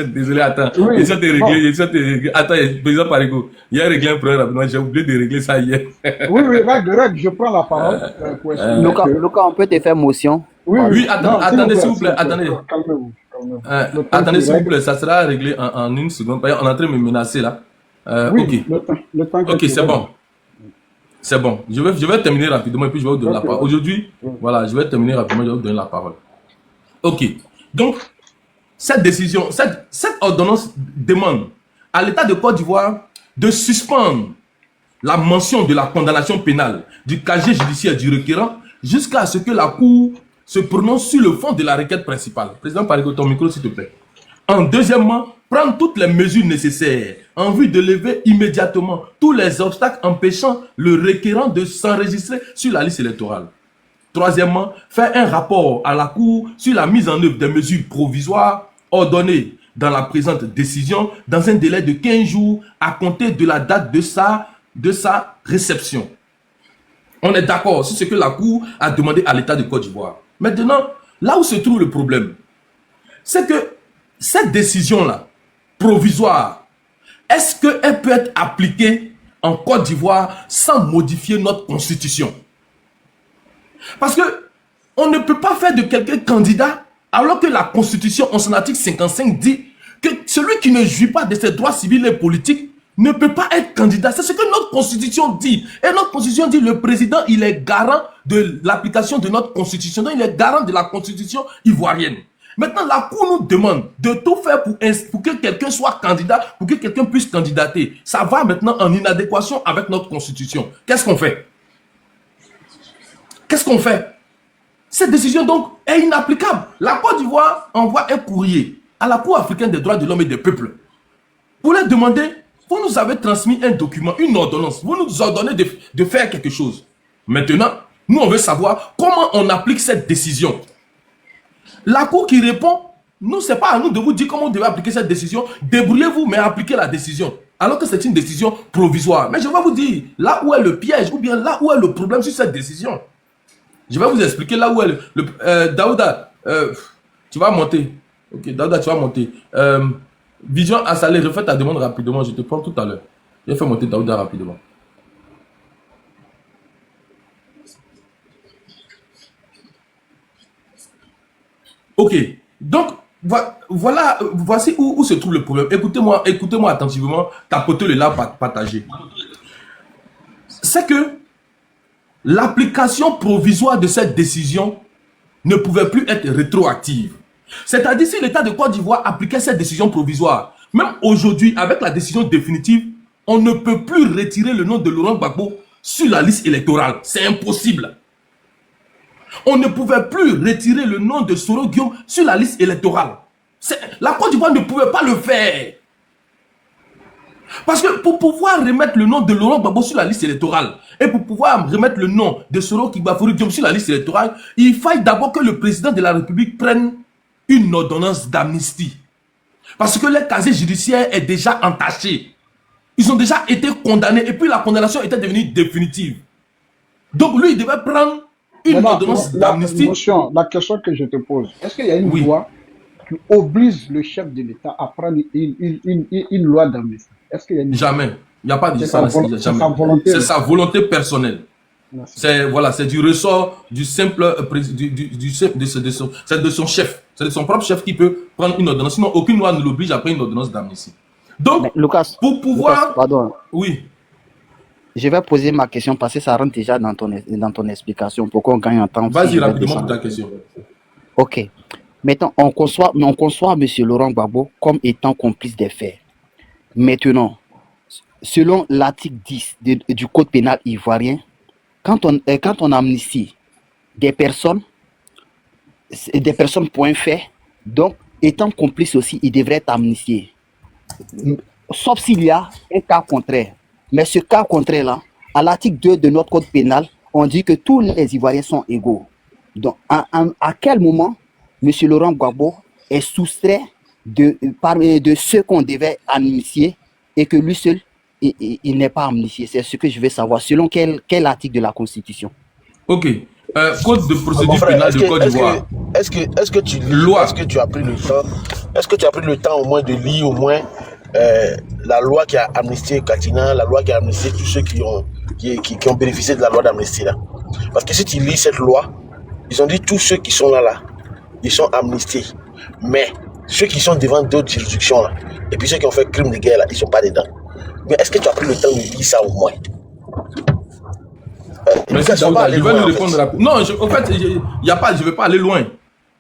Désolé, attends. Oui. J'essaie de régler. Attends, président Parigo, il a réglé un problème rapidement. J'ai oublié de régler ça hier. Oui, règle, je prends la parole pour expliquer que... Lucas, on peut te faire motion. Oui, attendez, s'il vous plaît, attendez. Calmez-vous. Attendez, s'il vous plaît, ça sera réglé en une seconde. On est en train de me menacer là. Oui, Ok. le temps Ok, c'est bon. C'est bon. Je vais terminer rapidement et puis je vais vous donner la parole. Aujourd'hui, voilà, je vais terminer rapidement et je vais vous donner la parole. Ok. Donc, cette décision, cette ordonnance demande à l'État de Côte d'Ivoire de suspendre la mention de la condamnation pénale du casier judiciaire du requérant jusqu'à ce que la Cour se prononce sur le fond de la requête principale. Président Parigo, ton micro, s'il te plaît. Deuxièmement, prendre toutes les mesures nécessaires en vue de lever immédiatement tous les obstacles empêchant le requérant de s'enregistrer sur la liste électorale. Troisièmement, faire un rapport à la Cour sur la mise en œuvre des mesures provisoires ordonnées dans la présente décision dans un délai de 15 jours à compter de la date de sa réception. On est d'accord sur ce que la Cour a demandé à l'État de Côte d'Ivoire. Maintenant, là où se trouve le problème, c'est que cette décision-là, provisoire, est-ce qu'elle peut être appliquée en Côte d'Ivoire sans modifier notre constitution? Parce que on ne peut pas faire de quelqu'un candidat alors que la constitution en son article 55 dit que celui qui ne jouit pas de ses droits civils et politiques ne peut pas être candidat. C'est ce que notre constitution dit. Et notre constitution dit que le président, il est garant de l'application de notre constitution. Donc, il est garant de la constitution ivoirienne. Maintenant, la Cour nous demande de tout faire pour que quelqu'un soit candidat, pour que quelqu'un puisse candidater. Ça va maintenant en inadéquation avec notre constitution. Qu'est-ce qu'on fait? Qu'est-ce qu'on fait? Cette décision donc est inapplicable. La Côte d'Ivoire envoie un courrier à la Cour africaine des droits de l'homme et des peuples pour leur demander, vous nous avez transmis un document, une ordonnance, vous nous ordonnez de faire quelque chose. Maintenant, nous on veut savoir comment on applique cette décision. La Cour qui répond, nous c'est pas à nous de vous dire comment on devait appliquer cette décision, débrouillez-vous mais appliquez la décision. Alors que c'est une décision provisoire. Mais je vais vous dire là où est le piège ou bien là où est le problème sur cette décision. Je vais vous expliquer là où est Daouda, tu vas monter. Ok, Daouda, tu vas monter. Vision Assalé, refais ta demande rapidement. Je te prends tout à l'heure. Je vais faire monter Daouda rapidement. Ok, donc voilà, voici où se trouve le problème. Écoutez-moi attentivement, tapotez-le là, partagez. C'est que l'application provisoire de cette décision ne pouvait plus être rétroactive. C'est-à-dire si l'État de Côte d'Ivoire appliquait cette décision provisoire, même aujourd'hui, avec la décision définitive, on ne peut plus retirer le nom de Laurent Gbagbo sur la liste électorale. C'est impossible. On ne pouvait plus retirer le nom de Soro Guillaume sur la liste électorale. La Côte d'Ivoire ne pouvait pas le faire. Parce que pour pouvoir remettre le nom de Laurent Gbagbo sur la liste électorale et pour pouvoir remettre le nom de Soro Guillaume sur la liste électorale, il faille d'abord que le président de la République prenne une ordonnance d'amnistie. Parce que le casier judiciaire est déjà entaché. Ils ont déjà été condamnés et puis la condamnation était devenue définitive. Donc lui, il devait prendre une ordonnance d'amnistie. La question que je te pose, est-ce qu'il y a une loi qui oblige le chef de l'État à prendre une loi d'amnistie? Est-ce qu'il y a une... Jamais. Il n'y a pas de ça. C'est sa volonté personnelle. C'est du ressort du simple c'est de son chef. C'est de son propre chef qui peut prendre une ordonnance. Sinon, aucune loi ne l'oblige à prendre une ordonnance d'amnistie. Donc, Lucas, pour pouvoir... Lucas, pardon. Oui. Je vais poser ma question parce que ça rentre déjà dans ton explication pour qu'on gagne en temps. Vas-y rapidement pour ta question. Ok. Maintenant, on conçoit M. Laurent Gbagbo comme étant complice des faits. Maintenant, selon l'article 10 du Code pénal ivoirien, quand on amnistie des personnes, des personnes point fait. Donc, étant complice aussi, il devrait être amnistié. Sauf s'il y a un cas contraire. Mais ce cas contraire-là, à l'article 2 de notre code pénal, on dit que tous les Ivoiriens sont égaux. Donc, à quel moment M. Laurent Gbagbo est soustrait de ceux qu'on devait amnistier et que lui seul, il n'est pas amnistié? C'est ce que je veux savoir. Selon quel article de la Constitution? Ok. Code de procédure pénale de Côte d'Ivoire. Est-ce que tu lis, Loi. est-ce que tu as pris le temps, est-ce que tu as pris le temps au moins de lire au moins la loi qui a amnistié Katina, la loi qui a amnistié tous ceux qui ont bénéficié de la loi d'amnistie là? Parce que si tu lis cette loi, ils ont dit tous ceux qui sont là, ils sont amnistiés. Mais ceux qui sont devant d'autres juridictions là, et puis ceux qui ont fait crime de guerre là, ils sont pas dedans. Mais est-ce que tu as pris le temps de lire ça au moins? Mais je vais lui répondre. Non, en fait, y a pas, je ne vais pas aller loin.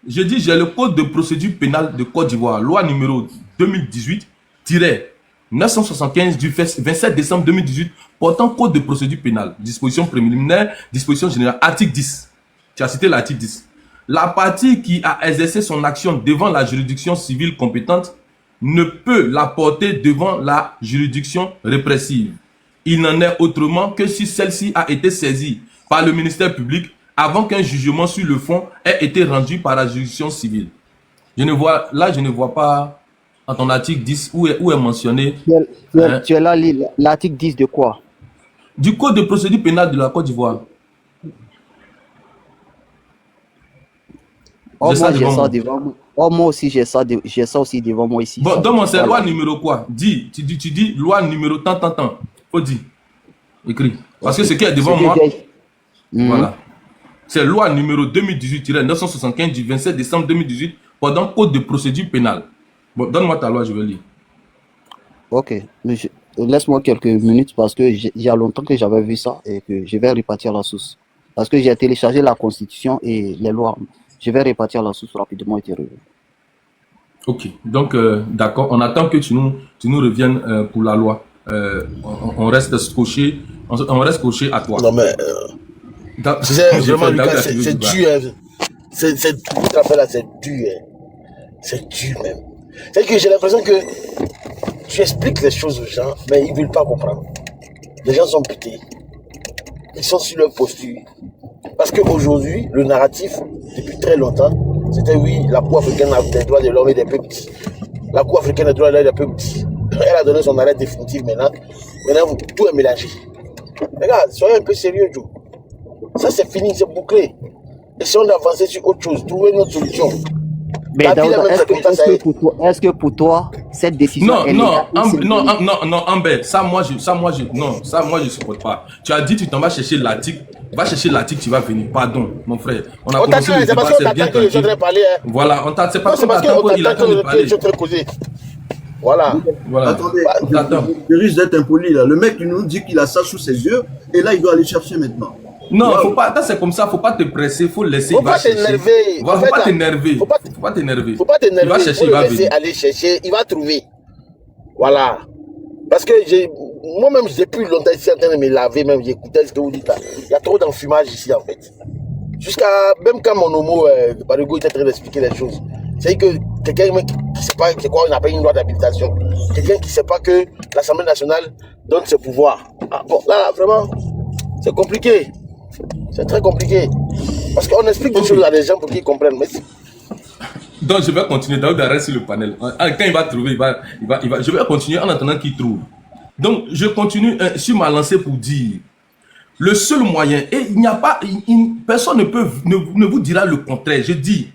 Je dis, j'ai le code de procédure pénale de Côte d'Ivoire, loi numéro 2018-975 du 27 décembre 2018, portant code de procédure pénale, disposition préliminaire, disposition générale, article 10. Tu as cité l'article 10. La partie qui a exercé son action devant la juridiction civile compétente ne peut la porter devant la juridiction répressive. Il n'en est autrement que si celle-ci a été saisie par le ministère public avant qu'un jugement sur le fond ait été rendu par la juridiction civile. Je ne vois pas en ton article 10 où est mentionné. Tu es là, l'article 10 de quoi? Du code de procédure pénale de la Côte d'Ivoire. Oh, moi aussi, j'ai ça aussi devant moi ici. Bon, donne-moi cette loi numéro quoi? Tu dis loi numéro tant. Faut dire. Écrit. Parce que ce qui est devant moi, voilà. C'est loi numéro 2018-975 du 27 décembre 2018 pendant code de procédure pénale. Bon, donne-moi ta loi, je vais lire. Ok. Laisse-moi quelques minutes parce que il y a longtemps que j'avais vu ça et que je vais repartir la source. Parce que j'ai téléchargé la Constitution et les lois. Je vais repartir la source rapidement et te revenir. Ok. Donc, d'accord. On attend que tu nous reviennes pour la loi. On reste scotché. On reste scotché à toi. Non, mais... c'est vraiment, Lucas, c'est dur. C'est dur. C'est dur même. C'est que j'ai l'impression que tu expliques les choses aux gens, mais ils ne veulent pas comprendre. Les gens sont butés. Ils sont sur leur posture. Parce qu'aujourd'hui, le narratif, depuis très longtemps, c'était oui, la Cour africaine des droits de l'homme et des peuples petits. La Cour africaine des droits de l'homme et des peuples petits. Elle a donné son arrêt définitif maintenant. Maintenant, tout est mélangé. Regarde, soyez un peu sérieux, Joe. Ça, c'est fini, c'est bouclé. Essayons d'avancer sur autre chose, trouver une autre solution. Mais est-ce que pour toi, cette décision non, Amber, ça moi je supporte pas. Tu as dit tu t'en vas chercher l'article, tu vas venir. Pardon, mon frère. On a commencé le débat, c'est bien que je suis en train de parler. Voilà, c'est pas parce qu'il attend de parler. Voilà. Attendez, je risque d'être impoli là. Le mec il nous dit qu'il a ça sous ses yeux et là il doit aller chercher maintenant. Non, faut pas, c'est comme ça, faut pas te presser, faut laisser. Faut pas t'énerver. Voilà, faut pas t'énerver. Faut pas t'énerver. Faut pas t'énerver. Il va chercher, il va venir. Aller chercher, il va trouver. Voilà. Parce que moi-même, depuis longtemps ici en train de me laver, même j'écoutais ce que vous dites là. Il y a trop d'enfumage ici en fait. Jusqu'à, même quand mon homo, Parigo était en train d'expliquer les choses. C'est que quelqu'un qui ne sait pas c'est quoi on appelle une loi d'habilitation. Quelqu'un qui ne sait pas que l'Assemblée nationale donne ses pouvoirs. Ah, bon, là, vraiment, c'est compliqué. C'est très compliqué. Parce qu'on explique des choses à des gens pour qu'ils comprennent. Mais donc je vais continuer. Daouda reste sur le panel. Quand il va trouver, je vais continuer en attendant qu'il trouve. Donc je continue sur ma lancée pour dire le seul moyen, et il n'y a pas, personne ne vous dira le contraire. Je dis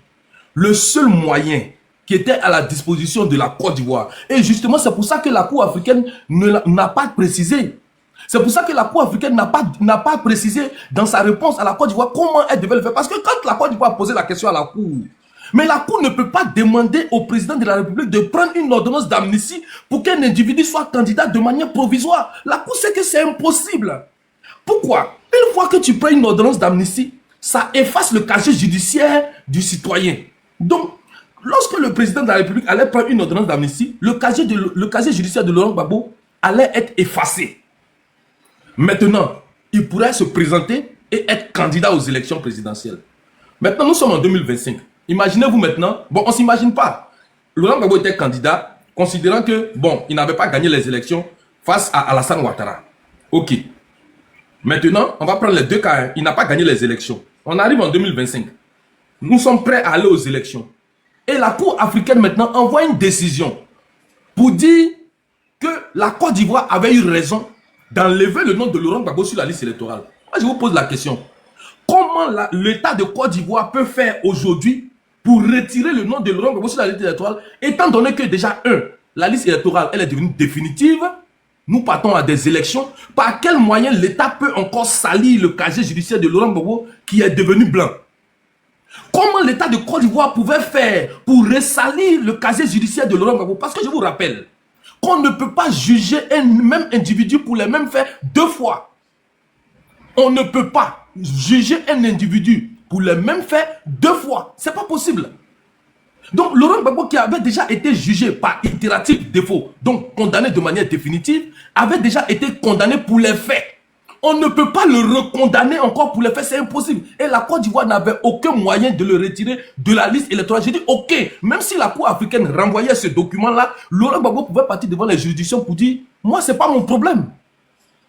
le seul moyen qui était à la disposition de la Côte d'Ivoire. Et justement, c'est pour ça que la Cour africaine n'a pas précisé. C'est pour ça que la Cour africaine n'a pas précisé dans sa réponse à la Côte d'Ivoire comment elle devait le faire. Parce que quand la Côte d'Ivoire a posé la question à la Cour, mais la Cour ne peut pas demander au président de la République de prendre une ordonnance d'amnistie pour qu'un individu soit candidat de manière provisoire. La Cour sait que c'est impossible. Pourquoi? Une fois que tu prends une ordonnance d'amnistie, ça efface le casier judiciaire du citoyen. Donc, lorsque le président de la République allait prendre une ordonnance d'amnistie, le casier judiciaire de Laurent Gbagbo allait être effacé. Maintenant, il pourrait se présenter et être candidat aux élections présidentielles. Maintenant, nous sommes en 2025. Imaginez-vous maintenant, bon, on ne s'imagine pas. Laurent Gbagbo était candidat, considérant que, bon, il n'avait pas gagné les élections face à Alassane Ouattara. Ok. Maintenant, on va prendre les deux cas. Hein. Il n'a pas gagné les élections. On arrive en 2025. Nous sommes prêts à aller aux élections. Et la Cour africaine maintenant envoie une décision pour dire que la Côte d'Ivoire avait eu raison d'enlever le nom de Laurent Gbagbo sur la liste électorale. Moi, je vous pose la question. Comment l'État de Côte d'Ivoire peut faire aujourd'hui pour retirer le nom de Laurent Gbagbo sur la liste électorale, étant donné que déjà, la liste électorale, elle est devenue définitive. Nous partons à des élections. Par quel moyen l'État peut encore salir le casier judiciaire de Laurent Gbagbo qui est devenu blanc? Comment l'État de Côte d'Ivoire pouvait faire pour ressalir le casier judiciaire de Laurent Gbagbo? Parce que je vous rappelle qu'on ne peut pas juger un même individu pour les mêmes faits deux fois. On ne peut pas juger un individu pour les mêmes faits deux fois. C'est pas possible. Donc, Laurent Gbagbo, qui avait déjà été jugé par itératif défaut, donc condamné de manière définitive, avait déjà été condamné pour les faits. On ne peut pas le recondamner encore pour les faits, c'est impossible. Et la Côte d'Ivoire n'avait aucun moyen de le retirer de la liste électorale. J'ai dit, ok, même si la Cour africaine renvoyait ce document-là, Laurent Gbagbo pouvait partir devant les juridictions pour dire, moi, c'est pas mon problème.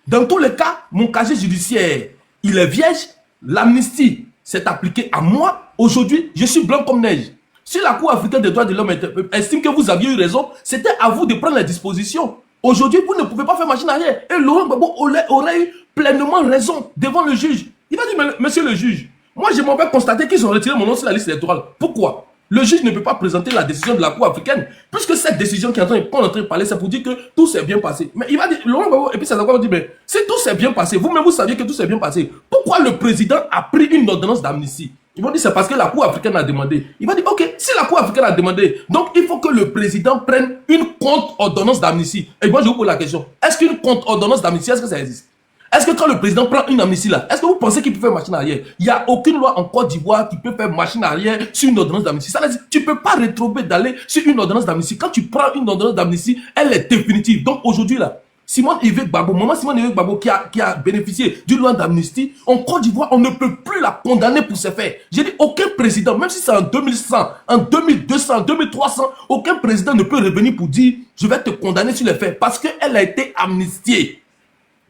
Dans tous les cas, mon casier judiciaire, il est vierge, l'amnistie s'est appliquée à moi. Aujourd'hui, je suis blanc comme neige. Si la Cour africaine des droits de l'homme estime que vous aviez eu raison, c'était à vous de prendre les dispositions. Aujourd'hui, vous ne pouvez pas faire machine arrière. Et Laurent Gbagbo aurait eu pleinement raison devant le juge. Il va dire, monsieur le juge, moi je m'en vais constater qu'ils ont retiré mon nom sur la liste électorale. Pourquoi? Le juge ne peut pas présenter la décision de la Cour africaine, puisque cette décision qu'on est en train de parler, c'est pour dire que tout s'est bien passé. Mais il va dire, Laurent Gbagbo, et puis ça va dire, mais si tout s'est bien passé, vous-même vous saviez que tout s'est bien passé, pourquoi le président a pris une ordonnance d'amnistie? Ils vont dire c'est parce que la Cour africaine a demandé. Il va dire ok, si la Cour africaine a demandé, donc il faut que le président prenne une contre-ordonnance d'amnistie. Et moi je vous pose la question, est-ce qu'une contre-ordonnance d'amnistie, est-ce que ça existe? Est-ce que quand le président prend une amnistie là, est-ce que vous pensez qu'il peut faire machine arrière? Il n'y a aucune loi en Côte d'Ivoire qui peut faire machine arrière sur une ordonnance d'amnistie. Ça veut dire tu ne peux pas rétrober d'aller sur une ordonnance d'amnistie. Quand tu prends une ordonnance d'amnistie, elle est définitive. Donc aujourd'hui là, Simone Yves Gbagbo, maman Simone Yves Gbagbo qui a bénéficié d'une loi d'amnistie, en Côte d'Ivoire, on ne peut plus la condamner pour ses faits. J'ai dit, aucun président, même si c'est en 2100, en 2200, en 2300, aucun président ne peut revenir pour dire, je vais te condamner sur les faits, parce qu'elle a été amnistiée.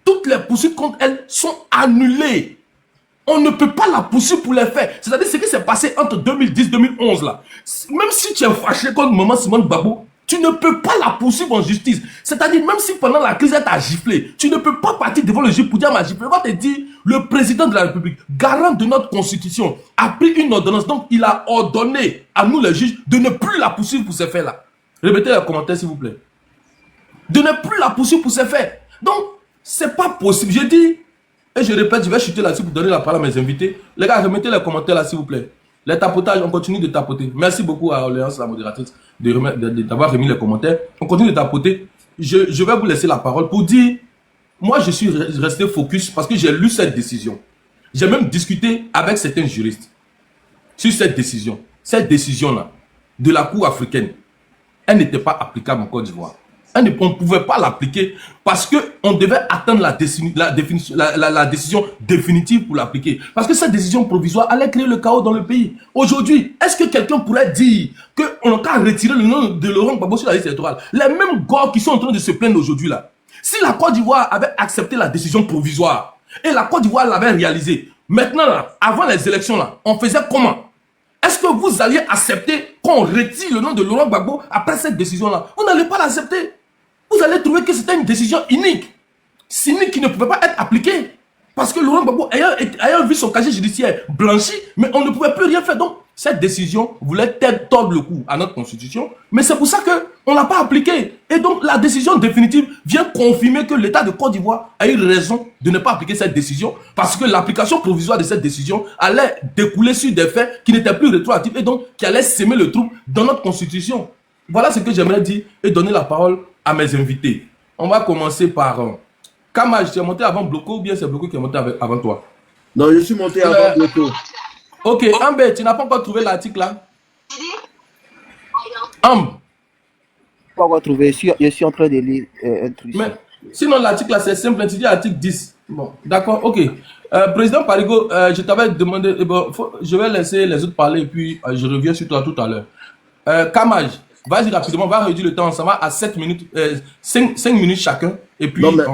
Toutes les poursuites contre elle sont annulées. On ne peut pas la poursuivre pour les faits. C'est-à-dire ce qui s'est passé entre 2010 et 2011 là. Même si tu es fâché contre maman Simone Gbagbo, tu ne peux pas la poursuivre en justice. C'est-à-dire, même si pendant la crise, elle t'a giflé, tu ne peux pas partir devant le juge pour dire, ma giflé. On va te dire, le président de la République, garant de notre constitution, a pris une ordonnance. Donc, il a ordonné à nous, les juges, de ne plus la poursuivre pour ces faits-là. Répétez les commentaires, s'il vous plaît. De ne plus la poursuivre pour ces faits. Donc, c'est pas possible. Je dis, et je répète, je vais chuter là-dessus pour donner la parole à mes invités. Les gars, remettez les commentaires là, s'il vous plaît. Les tapotages, on continue de tapoter. Merci beaucoup à Orléans, la modératrice, d'avoir remis les commentaires. On continue de tapoter. Je vais vous laisser la parole pour dire, moi je suis resté focus parce que j'ai lu cette décision. J'ai même discuté avec certains juristes sur cette décision. Cette décision-là, de la Cour africaine, elle n'était pas applicable en Côte d'Ivoire. On ne pouvait pas l'appliquer parce qu'on devait attendre la décision définitive pour l'appliquer. Parce que cette décision provisoire allait créer le chaos dans le pays. Aujourd'hui, est-ce que quelqu'un pourrait dire qu'on a retiré le nom de Laurent Gbagbo sur la liste électorale? Les mêmes gars qui sont en train de se plaindre aujourd'hui là. Si la Côte d'Ivoire avait accepté la décision provisoire et la Côte d'Ivoire l'avait réalisée, maintenant là, avant les élections là, on faisait comment? Est-ce que vous alliez accepter qu'on retire le nom de Laurent Gbagbo après cette décision là? Vous n'allez pas l'accepter. Vous allez trouver que c'était une décision unique, cynique, qui ne pouvait pas être appliquée. Parce que Laurent Gbagbo ayant vu son casier judiciaire blanchi, mais on ne pouvait plus rien faire. Donc, cette décision voulait tordre le cou à notre constitution, mais c'est pour ça qu'on ne l'a pas appliquée. Et donc, la décision définitive vient confirmer que l'État de Côte d'Ivoire a eu raison de ne pas appliquer cette décision, parce que l'application provisoire de cette décision allait découler sur des faits qui n'étaient plus rétroactifs et donc qui allaient semer le trouble dans notre constitution. Voilà ce que j'aimerais dire et donner la parole à mes invités. On va commencer par Kamaj, tu es monté avant Bloco ou bien c'est Bloco qui est monté avant toi? Non, je suis monté avant Bloco. Ok, Ambe, tu n'as pas encore trouvé l'article là? Ambe. Pas encore trouvé, je suis en train de lire un truc. Sinon, l'article là, c'est simple, tu dis article 10. Bon, d'accord, ok. Président Parigo, je t'avais demandé, bon, je vais laisser les autres parler et puis je reviens sur toi tout à l'heure. Kamaj, vas-y rapidement, on va réduire le temps, ça va à 7 minutes, 5 minutes chacun. Et puis, Non, mais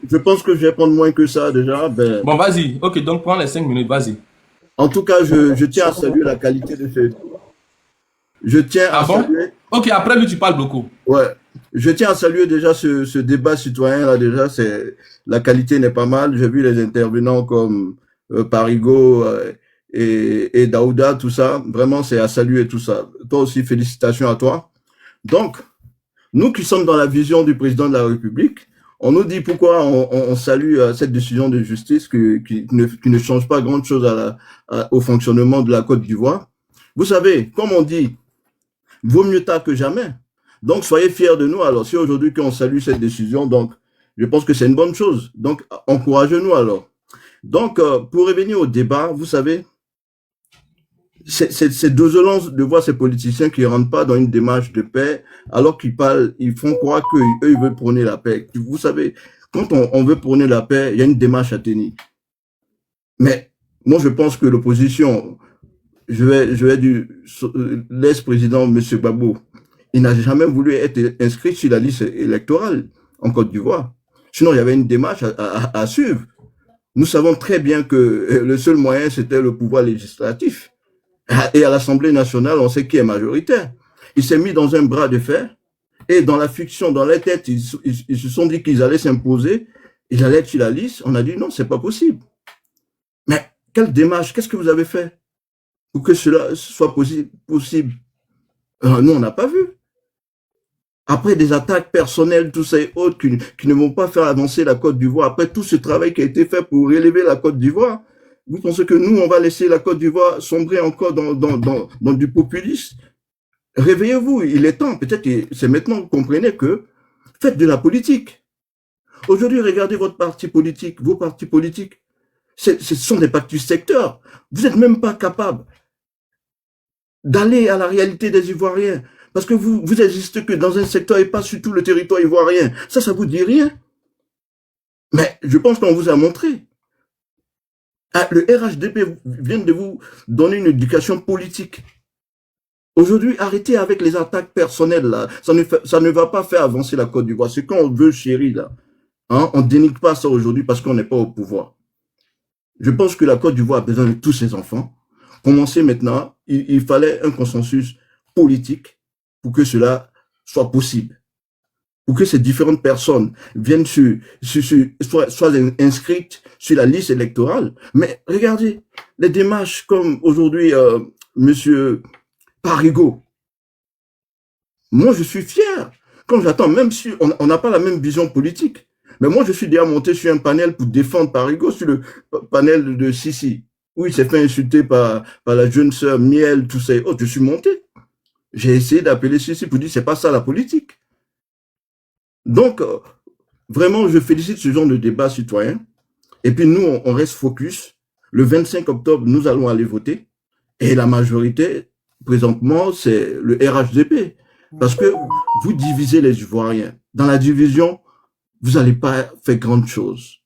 je pense que je vais prendre moins que ça déjà. Ben, bon, vas-y, ok, donc prends les 5 minutes, vas-y. en tout cas, je tiens à saluer la qualité de ce. Je tiens à saluer. Ok, après lui, tu parles beaucoup. Ouais. Je tiens à saluer déjà ce débat citoyen là déjà. La qualité n'est pas mal. J'ai vu les intervenants comme Parigo et Daouda, tout ça. Vraiment, c'est à saluer tout ça. Toi aussi, félicitations à toi. Donc, nous qui sommes dans la vision du président de la République, on nous dit pourquoi on salue cette décision de justice qui ne change pas grand-chose au fonctionnement de la Côte d'Ivoire. Vous savez, comme on dit, vaut mieux tard que jamais. Donc, soyez fiers de nous. Alors, si aujourd'hui qu'on salue cette décision, donc, je pense que c'est une bonne chose. Donc, encouragez-nous alors. Donc, pour revenir au débat, vous savez, c'est désolant de voir ces politiciens qui ne rentrent pas dans une démarche de paix, alors qu'ils parlent, ils font croire qu'eux, ils veulent prôner la paix. Vous savez, quand on veut prôner la paix, il y a une démarche à tenir. Mais, moi, je pense que l'opposition, je vais dire, l'ex-président, M. Gbagbo, il n'a jamais voulu être inscrit sur la liste électorale en Côte d'Ivoire. Sinon, il y avait une démarche à suivre. Nous savons très bien que le seul moyen, c'était le pouvoir législatif. Et à l'Assemblée nationale, on sait qui est majoritaire. Il s'est mis dans un bras de fer et dans la fiction, dans la tête, ils se sont dit qu'ils allaient s'imposer, ils allaient être sur la liste. On a dit non, c'est pas possible. Mais quelle démarche, qu'est-ce que vous avez fait pour que cela soit possible? Nous, on n'a pas vu. Après des attaques personnelles, tous ces autres qui ne vont pas faire avancer la Côte d'Ivoire, après tout ce travail qui a été fait pour relever la Côte d'Ivoire, vous pensez que nous, on va laisser la Côte d'Ivoire sombrer encore dans du populisme? Réveillez-vous, il est temps. Peut-être que c'est maintenant que vous comprenez que faites de la politique. Aujourd'hui, regardez votre parti politique, vos partis politiques. Ce sont des partis secteurs. Vous n'êtes même pas capable d'aller à la réalité des Ivoiriens. Parce que vous n'existez que dans un secteur et pas sur tout le territoire ivoirien. Ça vous dit rien. Mais je pense qu'on vous a montré. Le RHDP vient de vous donner une éducation politique. Aujourd'hui, arrêtez avec les attaques personnelles, là. Ça ne va pas faire avancer la Côte d'Ivoire. C'est quand on veut chérir, là. Hein? On ne dénigre pas ça aujourd'hui parce qu'on n'est pas au pouvoir. Je pense que la Côte d'Ivoire a besoin de tous ses enfants. Commencer maintenant, il fallait un consensus politique pour que cela soit possible. Pour que ces différentes personnes viennent soient inscrites sur la liste électorale. Mais regardez, les démarches comme aujourd'hui, Monsieur Parigo. Moi, je suis fier. Quand j'attends, même si on n'a pas la même vision politique, mais moi, je suis déjà monté sur un panel pour défendre Parigo, sur le panel de Sissi, où il s'est fait insulter par la jeune sœur Miel, tout ça. Oh, je suis monté. J'ai essayé d'appeler Sissi pour dire c'est pas ça la politique. Donc, vraiment, je félicite ce genre de débat citoyen. Et puis nous, on reste focus. Le 25 octobre, nous allons aller voter. Et la majorité, présentement, c'est le RHDP. Parce que vous divisez les Ivoiriens. Dans la division, vous n'allez pas faire grande chose.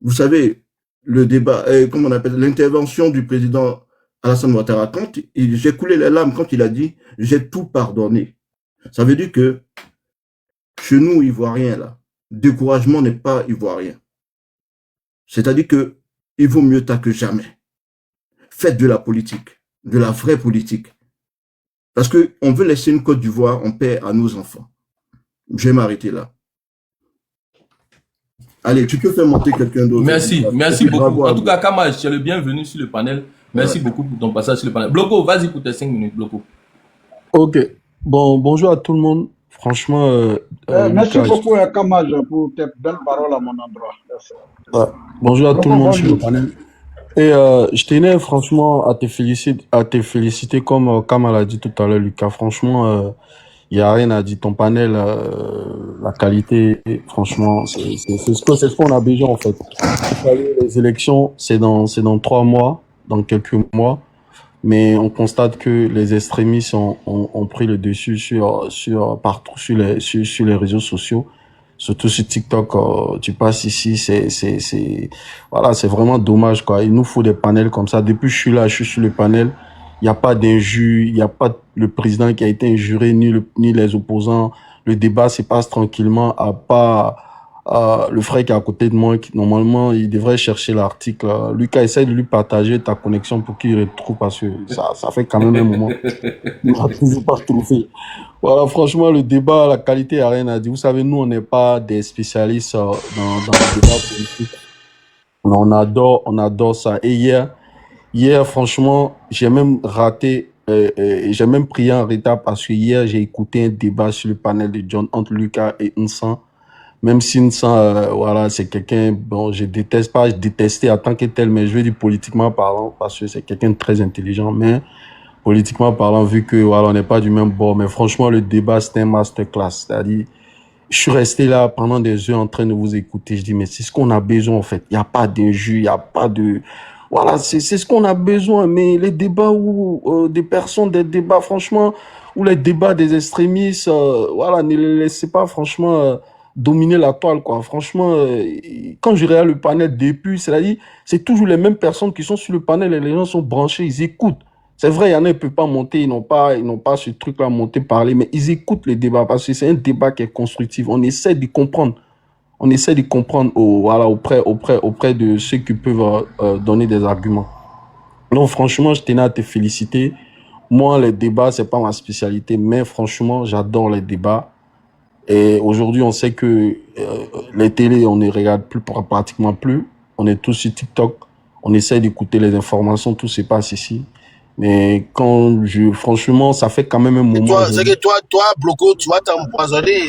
Vous savez, le débat, comment on appelle, l'intervention du président Alassane Ouattara, quand j'ai coulé les larmes quand il a dit « j'ai tout pardonné ». Ça veut dire que chez nous, Ivoiriens, là, découragement n'est pas ivoirien. C'est-à-dire que il vaut mieux tard que jamais. Faites de la politique, de la vraie politique. Parce que on veut laisser une Côte d'Ivoire en paix à nos enfants. Je vais m'arrêter là. Allez, tu peux faire monter quelqu'un d'autre. Merci beaucoup. En tout cas, Kamaj, tu es le bienvenu sur le panel. Merci beaucoup pour ton passage sur le panel. Bloco, vas-y pour tes 5 minutes, Bloco. Ok. Bon, bonjour à tout le monde. Franchement, merci beaucoup, Kamaj, pour tes belles paroles à mon endroit. Merci. Bonjour à tout le monde sur le panel. Et je tenais franchement à te féliciter comme Kamal a dit tout à l'heure, Lucas. Franchement, il n'y a rien à dire. Ton panel, la qualité, franchement, c'est ce qu'on a besoin en fait. Les élections, c'est dans 3 mois, dans quelques mois. Mais on constate que les extrémistes ont pris le dessus partout sur les réseaux sociaux. Surtout sur TikTok, tu passes ici, voilà, c'est vraiment dommage, quoi. Il nous faut des panels comme ça. Depuis que je suis là, je suis sur le panel. Il n'y a pas d'injure, il n'y a pas le président qui a été injuré, ni les opposants. Le débat se passe tranquillement, à part le frère qui est à côté de moi, qui normalement, il devrait chercher l'article. Lucas, essaie de lui partager ta connexion pour qu'il retrouve, parce que ça fait quand même un moment. Il n'a toujours pas trouvé. Voilà, franchement, le débat, la qualité, il n'y a rien à dire. Vous savez, nous, on n'est pas des spécialistes dans le débat politique. On adore ça. Et hier, franchement, j'ai même raté, j'ai même pris un retard parce que hier, j'ai écouté un débat sur le panel de John entre Lucas et Nsan. Même si Nsan, voilà, c'est quelqu'un, bon, je détestais en tant que tel, mais je veux dire politiquement parlant, parce que c'est quelqu'un de très intelligent, mais politiquement parlant, vu que, voilà, on n'est pas du même bord, mais franchement, le débat, c'était un masterclass. C'est-à-dire, je suis resté là pendant des heures en train de vous écouter. Je dis, mais c'est ce qu'on a besoin, en fait. Il n'y a pas d'injure, il n'y a pas de... Voilà, c'est ce qu'on a besoin. Mais les débats où des débats, franchement, ou les débats des extrémistes, voilà, ne les laissez pas, franchement, dominer la toile, quoi. Franchement, quand je regarde le panel depuis, c'est-à-dire, c'est toujours les mêmes personnes qui sont sur le panel et les gens sont branchés, ils écoutent. C'est vrai, il y en a, ils ne peuvent pas monter, ils n'ont pas ce truc-là, monter, parler, mais ils écoutent les débats parce que c'est un débat qui est constructif. On essaie de comprendre. On essaie de comprendre voilà, auprès de ceux qui peuvent donner des arguments. Donc, franchement, je tenais à te féliciter. Moi, les débats, c'est pas ma spécialité, mais franchement, j'adore les débats. Et aujourd'hui, on sait que les télés, on ne regarde plus, pratiquement plus. On est tous sur TikTok. On essaie d'écouter les informations, tout se passe ici. Mais franchement, ça fait quand même un moment. C'est que toi, Bloco, tu vas t'empoisonner.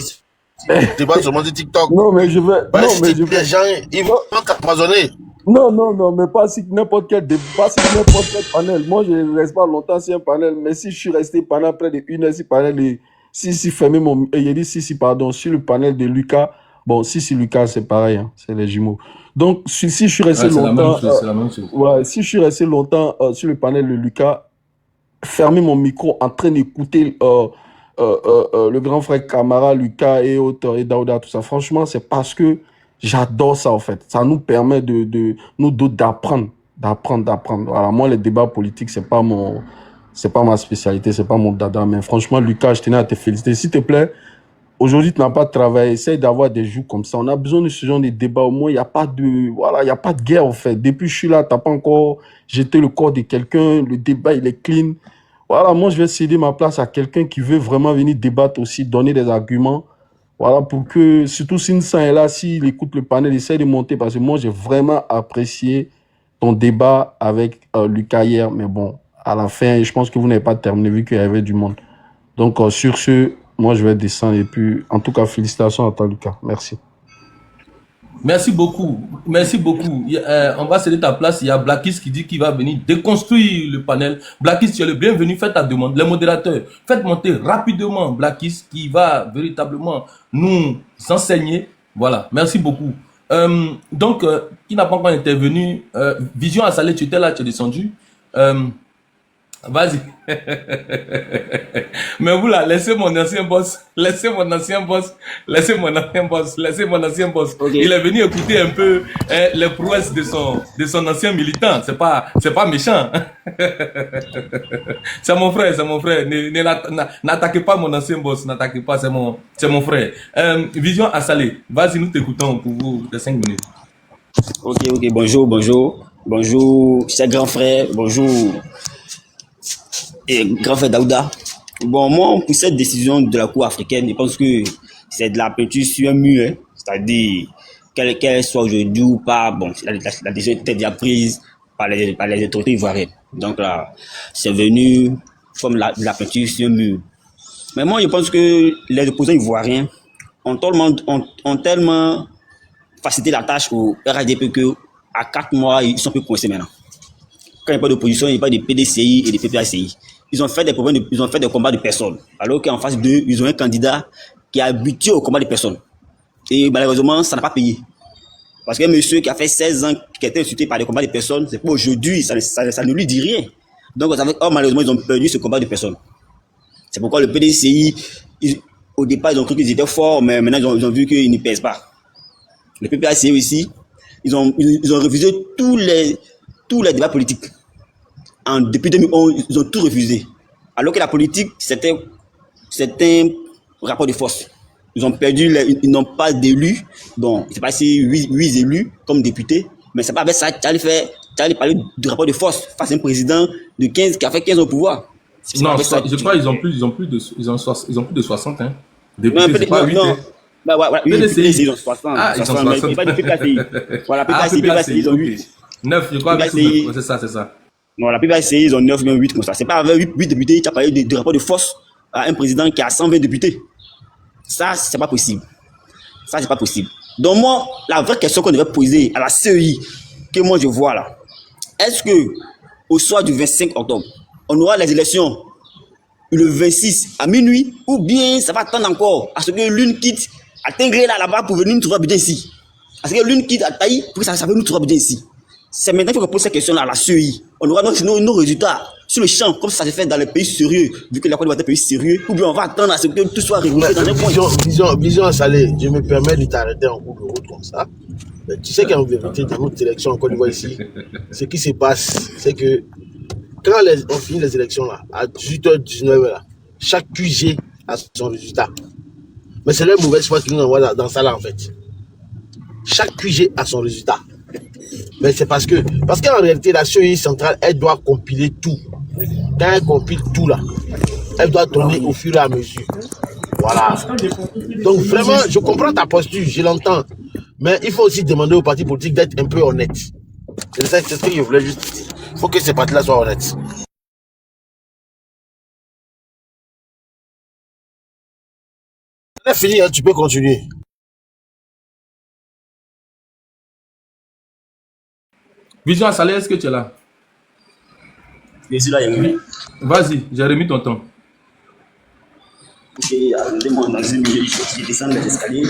Tu vas sur mon TikTok. Non, mais je vais. Ouais, non, mais je vais. Les gens, ils vont t'empoisonner. Non, mais pas si n'importe quel panel. Moi, je ne reste pas longtemps sur un panel, mais si je suis resté pendant près de 1 heure sur le panel de. Si fermé mon. Il dit pardon, sur le panel de Lucas. Bon, si Lucas, c'est pareil, hein, c'est les jumeaux. Donc, si je suis resté longtemps. C'est la même chose. Ouais, si je suis resté longtemps sur le panel de Lucas, fermer mon micro en train d'écouter le grand frère Camara, Lucas et autres, et Daouda, tout ça. Franchement, c'est parce que j'adore ça, en fait. Ça nous permet nous d'autres d'apprendre. Voilà, moi, les débats politiques, c'est pas ma spécialité, c'est pas mon dada. Mais franchement, Lucas, je tenais à te féliciter. S'il te plaît, aujourd'hui, tu n'as pas travaillé. Essaye d'avoir des jours comme ça. On a besoin de ce genre de débat. Au moins, il n'y a pas de guerre, en fait. Depuis que je suis là, tu n'as pas encore jeté le corps de quelqu'un. Le débat, il est clean. Voilà, moi, je vais céder ma place à quelqu'un qui veut vraiment venir débattre aussi, donner des arguments. Voilà, pour que, surtout si Nsan est là, s'il écoute le panel, essaye de monter. Parce que moi, j'ai vraiment apprécié ton débat avec Lucas hier. Mais bon, à la fin, je pense que vous n'avez pas terminé vu qu'il y avait du monde. Donc, sur ce, moi, je vais descendre. Et puis, en tout cas, félicitations à toi, Lucas. Merci. Merci beaucoup. On va céder ta place. Il y a Blackis qui dit qu'il va venir déconstruire le panel. Blackis, tu es le bienvenu. Fais ta demande. Les modérateurs, faites monter rapidement Blackis qui va véritablement nous enseigner. Voilà. Merci beaucoup. Donc, qui n'a pas encore intervenu, Vision à Salé, tu étais là, tu es descendu. Vas-y. Mais vous là, laissez mon ancien boss. Okay. Il est venu écouter un peu les prouesses de son ancien militant. C'est pas méchant. C'est mon frère. N'attaquez pas mon ancien boss. N'attaquez pas, c'est mon frère. Vision à Salé. Vas-y, nous t'écoutons pour vous de 5 minutes. Ok. Bonjour, chers grands frères. Bonjour. Et grand frère Daouda. Bon, moi, pour cette décision de la Cour africaine, je pense que c'est de la peinture sur un mur, hein. C'est-à-dire, qu'elle soit aujourd'hui ou pas, bon, la décision était déjà prise par les autorités ivoiriennes. Donc là, c'est venu comme la peinture sur un mur. Mais moi, je pense que les opposants ivoiriens ont tellement facilité la tâche au RHDP que à 4 mois, ils sont plus coincés maintenant. Quand il n'y a pas d'opposition, il n'y a pas de PDCI et de PPACI. Ils ont fait des combats de personnes. Alors qu'en face d'eux, ils ont un candidat qui est habitué au combat de personnes. Et malheureusement, ça n'a pas payé. Parce qu'un monsieur qui a fait 16 ans, qui a été insulté par des combats de personnes, c'est pas aujourd'hui, ça ne lui dit rien. Donc, malheureusement, ils ont perdu ce combat de personnes. C'est pourquoi le PDCI, Au départ, ils ont cru qu'ils étaient forts, mais maintenant, ils ont vu qu'ils ne pèsent pas. Le PPAC aussi, ils ont refusé tous les débats politiques. Depuis 2011, ils ont tout refusé. Alors que la politique, c'était un rapport de force. Ils ont perdu, ils n'ont pas d'élus. Bon, c'est pas si 8 élus comme députés, mais c'est pas avec ça que tu allais parler du rapport de force face à un président de 15 qui a fait 15 ans au pouvoir. Non, je crois qu'ils ont plus de 60. Hein. Députés, c'est pas 8. Non. Bah, ouais, PDCI, ils ont 60. Ah, ils ont 60. Mais pas du PPACI. Voilà, PPACI, ils ont 8. 9, je crois. C'est ça. Non, la PPACI, ils ont 9, bien 8 comme ça. C'est pas avec 8 députés, tu as parlé de rapport de force à un président qui a 120 députés. Ça, c'est pas possible. Donc moi, la vraie question qu'on devrait poser à la CEI, que moi je vois là, est-ce que au soir du 25 octobre, on aura les élections le 26 à minuit, ou bien ça va attendre encore à ce que l'une quitte à Tingré là-bas pour venir nous trouver bien ici. À ce que l'une quitte à Taï pour que ça va nous trouver bien ici. C'est maintenant qu'il faut poser cette question-là à la CEI. On aura donc nos résultats sur le champ, comme ça se fait dans les pays sérieux, vu que la Côte d'Ivoire est un pays sérieux, ou bien on va attendre à ce que tout soit régulé dans un point. Vision Salé, je me permets de t'arrêter en cours de route comme ça. Mais tu sais qu'en vérité, dans notre élection en Côte d'Ivoire ici, ce qui se passe, c'est que quand on finit les élections là, à 18h, 19h, chaque QG a son résultat. Mais c'est la mauvaise foi qui nous envoie dans ça là en fait. Chaque QG a son résultat. Mais c'est parce qu'en réalité, la CEI centrale, elle doit compiler tout. Quand elle compile tout là, elle doit donner au fur et à mesure. Voilà. Donc vraiment, je comprends ta posture, je l'entends. Mais il faut aussi demander aux partis politiques d'être un peu honnêtes. C'est ce que je voulais juste dire. Il faut que ces partis-là soient honnêtes. C'est fini, hein, tu peux continuer. Vision Salé, est-ce que tu es là? Je suis là, Yémi. Vas-y, j'ai remis ton temps. Ok, attendez-moi dans une minute, je descends les escaliers.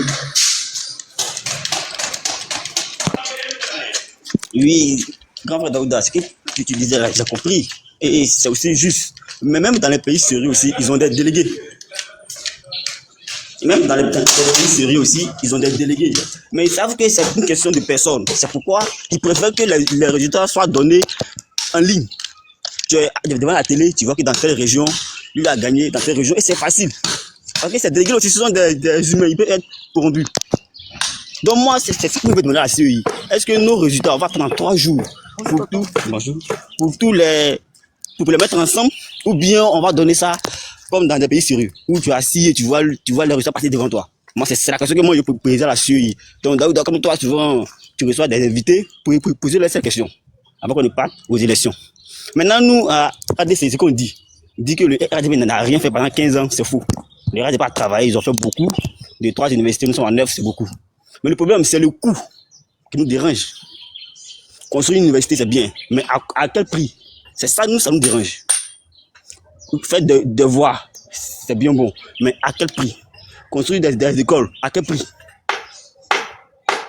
Oui, grand frère Daouda, ce que tu disais là, j'ai compris. Et c'est aussi juste. Mais même dans les pays sérieux aussi, ils ont des délégués. Même dans les pays sérieux aussi, ils ont des délégués. Mais ils savent que c'est une question de personne. C'est pourquoi ils préfèrent que les résultats soient donnés en ligne. Tu es devant la télé, tu vois que dans telle région, lui a gagné dans telle région, et c'est facile. Parce que ces délégués aussi, ce sont des humains, ils peuvent être corrompus. Donc moi, c'est ça que je veux demander à la CEI. Est-ce que nos résultats, on va prendre 3 jours pour les mettre ensemble, ou bien on va donner ça comme dans des pays sérieux, où tu es assis et tu vois les résultats passer devant toi. Moi, c'est la question que moi je peux poser à la CEI. Donc Daouda, comme toi, souvent, tu reçois des invités pour poser cette question, avant qu'on ne parte aux élections. Maintenant, nous, à ADC, c'est ce qu'on dit. On dit que le RADP n'a rien fait pendant 15 ans, c'est faux. Le RADP a travaillé, ils ont fait beaucoup. De 3 universités, nous sommes en 9, c'est beaucoup. Mais le problème, c'est le coût qui nous dérange. Construire une université, c'est bien. Mais à quel prix? C'est ça, ça nous dérange. Faire des devoirs, c'est bien bon. Mais à quel prix? Construire des écoles, à quel prix?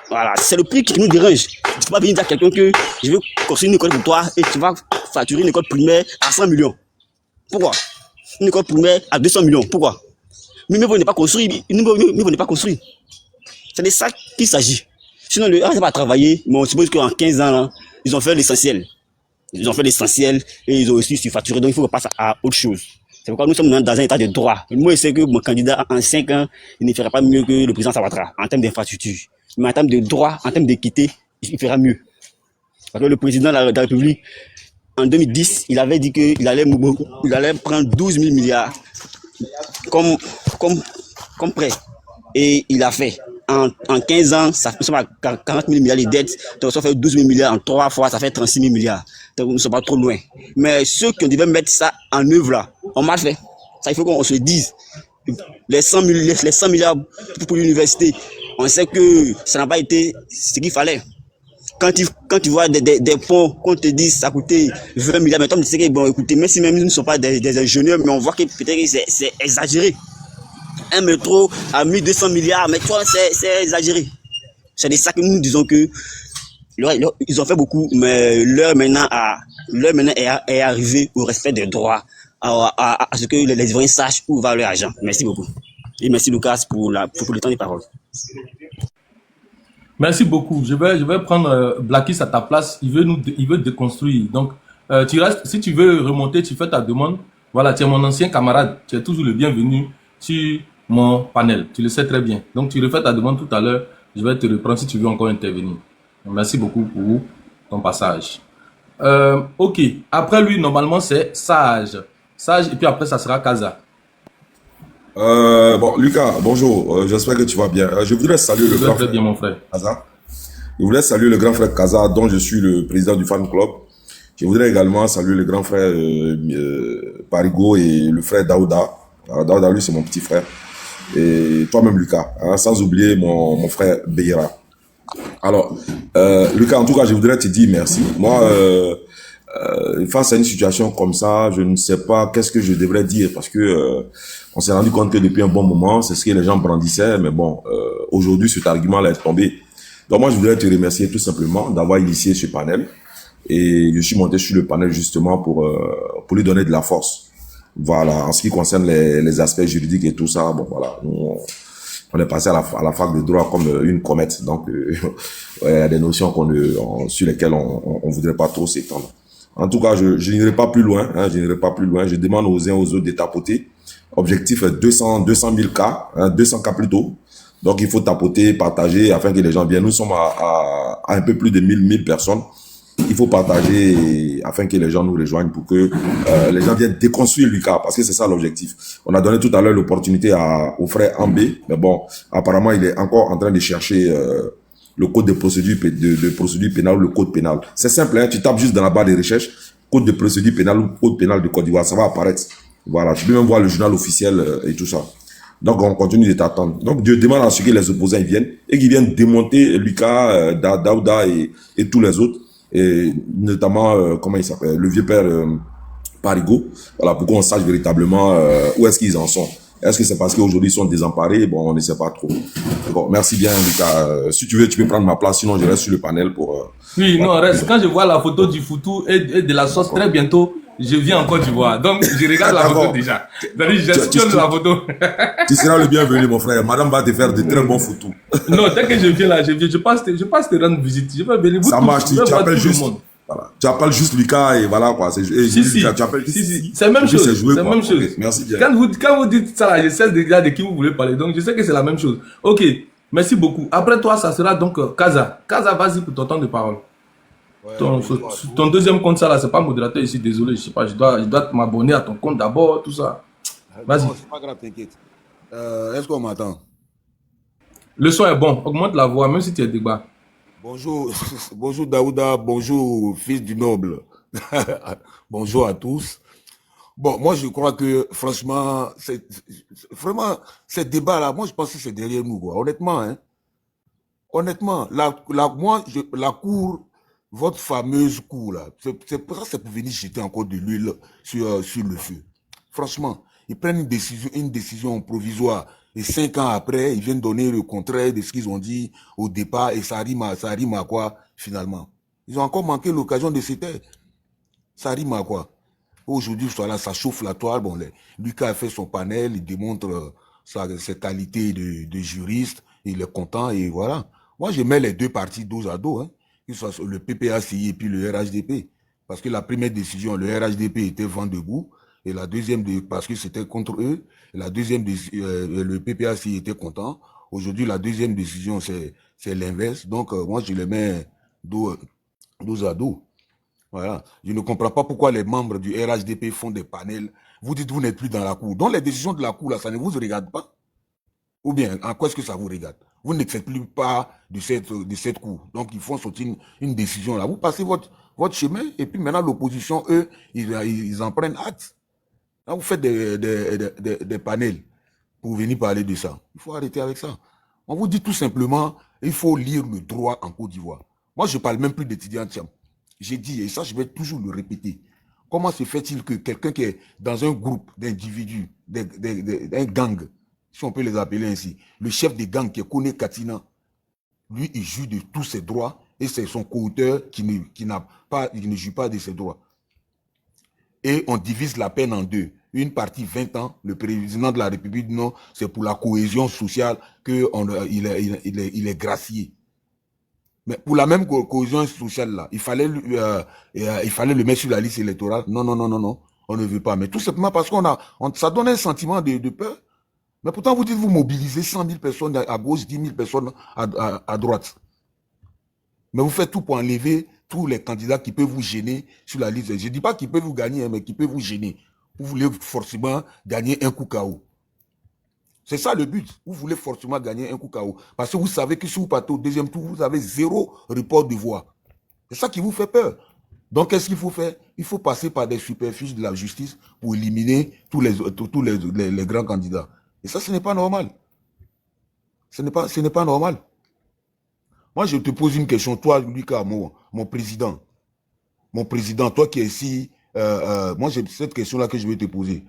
Voilà, c'est le prix qui nous dérange. Tu ne peux pas venir dire à quelqu'un que je veux construire une école pour toi et tu vas facturer une école primaire à 100 millions. Pourquoi? Une école primaire à 200 millions. Pourquoi? Mais vous n'avez pas construit. Vous n'avez pas construit. C'est de ça qu'il s'agit. Sinon, le RADP a travaillé, mais on suppose qu'en 15 ans, là, ils ont fait l'essentiel. Ils ont fait l'essentiel et ils ont aussi surfacturé. Donc, il faut qu'on passe à autre chose. C'est pourquoi nous sommes dans un état de droit. Moi, je sais que mon candidat, en 5 ans, il ne fera pas mieux que le président Ouattara en termes d'infrastructure. Mais en termes de droit, en termes d'équité, il fera mieux. Parce que le président de la République, en 2010, il avait dit qu'il allait prendre 12 000 milliards comme prêt. Et il a fait. En 15 ans, ça fait 40 000 milliards de dettes. Donc, ça fait 12 000 milliards en 3 fois, ça fait 36 000 milliards. Donc, nous ne sommes pas trop loin. Mais ceux qui devaient mettre ça en œuvre, là, on m'a fait. Ça, il faut qu'on se dise. Les 100 milliards pour l'université, on sait que ça n'a pas été ce qu'il fallait. Quand tu vois des ponts, qu'on te dit ça a coûté 20 milliards, mais toi, tu sais que, bon, écoutez, même si nous ne sommes pas des ingénieurs, mais on voit que peut-être c'est exagéré. Un métro à 1200 milliards, mais toi, c'est exagéré. C'est de ça que nous disons que ils ont fait beaucoup, mais l'heure maintenant est arrivée au respect des droits, à ce que les Ivoiriens sachent où va leur argent. Merci beaucoup. Et merci Lucas pour le temps de parole. Merci beaucoup. Je vais prendre Blackis à ta place. Il veut déconstruire. Donc, tu restes. Si tu veux remonter, tu fais ta demande. Voilà, tu es mon ancien camarade. Tu es toujours le bienvenu sur mon panel. Tu le sais très bien. Donc, tu refais ta demande tout à l'heure. Je vais te reprendre si tu veux encore intervenir. Merci beaucoup pour ton passage. Ok. Après lui, normalement, c'est Sage. Sage, et puis après, ça sera Kaza. Bon, Lucas, bonjour. J'espère que tu vas bien. Je voudrais saluer le grand frère bien, mon frère. Kaza. Je voudrais saluer le grand frère Kaza, dont je suis le président du fan club. Je voudrais également saluer le grand frère Parigo et le frère Daouda. Daouda, lui, c'est mon petit frère. Et toi-même, Lucas. Hein, sans oublier mon frère Beira. Alors, Lucas, en tout cas, je voudrais te dire merci. Moi, face à une situation comme ça, je ne sais pas qu'est-ce que je devrais dire parce que on s'est rendu compte que depuis un bon moment, c'est ce que les gens brandissaient. Mais bon, aujourd'hui, cet argument-là est tombé. Donc moi, je voudrais te remercier tout simplement d'avoir initié ce panel. Et je suis monté sur le panel justement pour lui donner de la force. Voilà, en ce qui concerne les aspects juridiques et tout ça, bon voilà, nous, on est passé à la fac de droit comme une comète. Donc, il y a des notions sur lesquelles on voudrait pas trop s'étendre. En tout cas, je n'irai pas plus loin. Hein, je n'irai pas plus loin. Je demande aux uns aux autres de tapoter. Objectif 200 000 cas, hein, 200 cas plutôt. Donc, il faut tapoter, partager afin que les gens viennent. Nous sommes à un peu plus de 1000 personnes. Il faut partager afin que les gens nous rejoignent pour que les gens viennent déconstruire Lucas, parce que c'est ça l'objectif. On a donné tout à l'heure l'opportunité au frère Ambé, mais bon, apparemment, il est encore en train de chercher le code de procédure pénale ou le code pénal. C'est simple, hein, tu tapes juste dans la barre de recherche, code de procédure pénale ou code pénal de Côte d'Ivoire, ça va apparaître. Voilà, tu peux même voir le journal officiel et tout ça. Donc, on continue de t'attendre. Donc, je demande à ce que les opposants viennent et qu'ils viennent démonter Lucas, Daouda et tous les autres. Et notamment, comment il s'appelle, le vieux père Parigo, voilà, pour qu'on sache véritablement où est-ce qu'ils en sont. Est-ce que c'est parce qu'aujourd'hui ils sont désemparés? Bon, on ne sait pas trop. Bon, merci bien, Lucas. Si tu veux, tu peux prendre ma place, sinon je reste sur le panel pour... Oui, non, reste. Quand je vois la photo du foutou et de la sauce, très bientôt, je viens en Côte d'Ivoire. Donc, je regarde la photo déjà. C'est-à-dire, j'espionne la photo. Tu seras le bienvenu, mon frère. Madame va te faire de très bons photos. Non, dès que je viens là, je passe te rendre visite. Je vais venir. Ça marche, tu appelles juste... Voilà. Tu appelles juste Lucas et voilà quoi. Tu appelles c'est la même chose. C'est la même chose. Okay, merci bien. Quand vous dites ça là, je sais déjà de qui vous voulez parler. Donc je sais que c'est la même chose. Ok, merci beaucoup. Après toi, ça sera donc Kaza. Kaza, vas-y pour ton temps de parole. Ouais, ton deuxième compte, ça là, c'est pas modérateur ici. Désolé, je sais pas. Je dois m'abonner à ton compte d'abord, tout ça. Vas-y. C'est pas grave, t'inquiète. Est-ce qu'on m'attend? Le son est bon. Augmente la voix, même si tu es débat. Bonjour, bonjour Daouda, bonjour fils du noble, bonjour à tous. Bon, moi je crois que franchement, vraiment, ces débats-là, moi je pense que c'est derrière nous, quoi. Honnêtement, hein. Honnêtement, la cour, votre fameuse cour là, c'est pour venir jeter encore de l'huile sur le feu. Franchement, ils prennent une décision provisoire. Et 5 ans après, ils viennent donner le contraire de ce qu'ils ont dit au départ. Et ça rime à quoi, finalement? Ils ont encore manqué l'occasion de se taire. Ça rime à quoi? Aujourd'hui, voilà, ça chauffe la toile. Bon, Lucas a fait son panel, il démontre ses qualités de juriste. Il est content et voilà. Moi, je mets les deux parties dos à dos, hein, que ce soit le PPACI et puis le RHDP. Parce que la première décision, le RHDP était vent debout. Et la deuxième, parce que c'était contre eux, la deuxième, le PPACI était content. Aujourd'hui, la deuxième décision, c'est l'inverse. Donc, moi, je les mets dos à dos. Voilà. Je ne comprends pas pourquoi les membres du RHDP font des panels. Vous dites, vous n'êtes plus dans la cour. Donc, les décisions de la cour, là, ça ne vous regarde pas? Ou bien, en quoi est-ce que ça vous regarde? Vous ne faites plus pas de cette cour. Donc, ils font sortir une décision là. Vous passez votre chemin, et puis maintenant, l'opposition, eux, ils en prennent acte. Là, vous faites des panels pour venir parler de ça. Il faut arrêter avec ça. On vous dit tout simplement, il faut lire le droit en Côte d'Ivoire. Moi, je ne parle même plus d'étudiants Tcham. J'ai dit, et ça, je vais toujours le répéter. Comment se fait-il que quelqu'un qui est dans un groupe d'individus, d'un gang, si on peut les appeler ainsi, le chef des gangs qui est Kone Katina, lui, il joue de tous ses droits et c'est son co-auteur qui ne joue pas de ses droits. Et on divise la peine en deux. une partie 20 ans, le président de la République dit non, c'est pour la cohésion sociale qu'il est gracié. Mais pour la même cohésion sociale-là, il fallait le mettre sur la liste électorale. Non, non, non, non, non, on ne veut pas. Mais tout simplement parce ça donne un sentiment de peur. Mais pourtant, vous dites, vous mobilisez 100 000 personnes à gauche, 10 000 personnes à droite. Mais vous faites tout pour enlever tous les candidats qui peuvent vous gêner sur la liste. Je ne dis pas qu'ils peuvent vous gagner, mais qui peuvent vous gêner. Vous voulez forcément gagner un coup KO. C'est ça le but. Vous voulez forcément gagner un coup KO. Parce que vous savez que si vous partez au deuxième tour, vous avez 0 report de voix. C'est ça qui vous fait peur. Donc, qu'est-ce qu'il faut faire? Il faut passer par des superficies de la justice pour éliminer tous les grands candidats. Et ça, ce n'est pas normal. Ce n'est pas normal. Moi, je te pose une question. Toi, Lucas, mon président, toi qui es ici, moi, j'ai cette question-là que je vais te poser.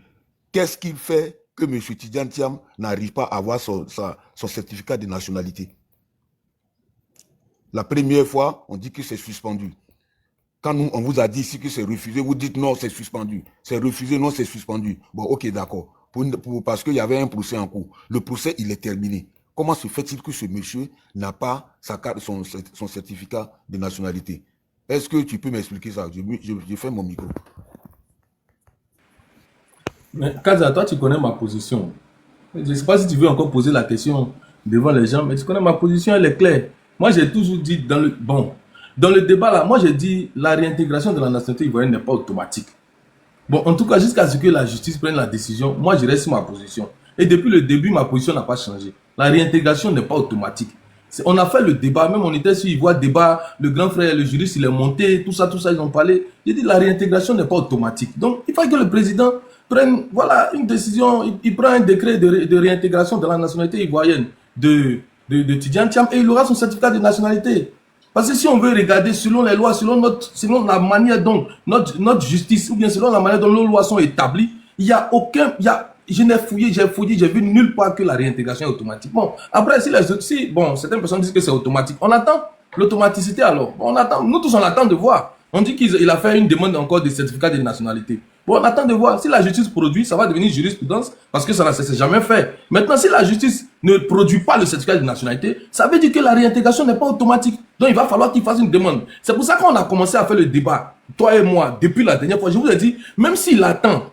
Qu'est-ce qu'il fait que M. Tidjane Thiam n'arrive pas à avoir son certificat de nationalité? La première fois, on dit que c'est suspendu. Quand on vous a dit ici que c'est refusé, vous dites non, c'est suspendu. C'est refusé, non, c'est suspendu. Bon, ok, d'accord. Parce qu'il y avait un procès en cours. Le procès, il est terminé. Comment se fait-il que ce monsieur n'a pas son certificat de nationalité? Est-ce que tu peux m'expliquer ça? Je fais mon micro. Mais Kaza, toi, tu connais ma position. Je ne sais pas si tu veux encore poser la question devant les gens, mais tu connais ma position, elle est claire. Moi, j'ai toujours dit dans le débat là, moi j'ai dit la réintégration de la nationalité ivoirienne n'est pas automatique. Bon, en tout cas, jusqu'à ce que la justice prenne la décision, moi je reste sur ma position. Et depuis le début, ma position n'a pas changé. La réintégration n'est pas automatique. On a fait le débat, même on était sur Ivoire débat, le grand frère, le juriste, il est monté, tout ça, ils ont parlé. J'ai dit la réintégration n'est pas automatique. Donc, il faut que le président prenne, voilà, une décision, il prend un décret de réintégration de la nationalité ivoirienne de Tidjane Thiam et il aura son certificat de nationalité. Parce que si on veut regarder selon les lois, selon la manière dont notre justice, ou bien selon la manière dont nos lois sont établies, il n'y a aucun... j'ai fouillé, j'ai vu nulle part que la réintégration est automatique. Bon, après, certaines personnes disent que c'est automatique. On attend l'automaticité alors. Bon, on attend, nous tous on attend de voir. On dit qu'il a fait une demande encore de certificat de nationalité. Bon, on attend de voir. Si la justice produit, ça va devenir jurisprudence parce que ça ne s'est jamais fait. Maintenant, si la justice ne produit pas le certificat de nationalité, ça veut dire que la réintégration n'est pas automatique. Donc, il va falloir qu'il fasse une demande. C'est pour ça qu'on a commencé à faire le débat, toi et moi, depuis la dernière fois. Je vous ai dit, même s'il attend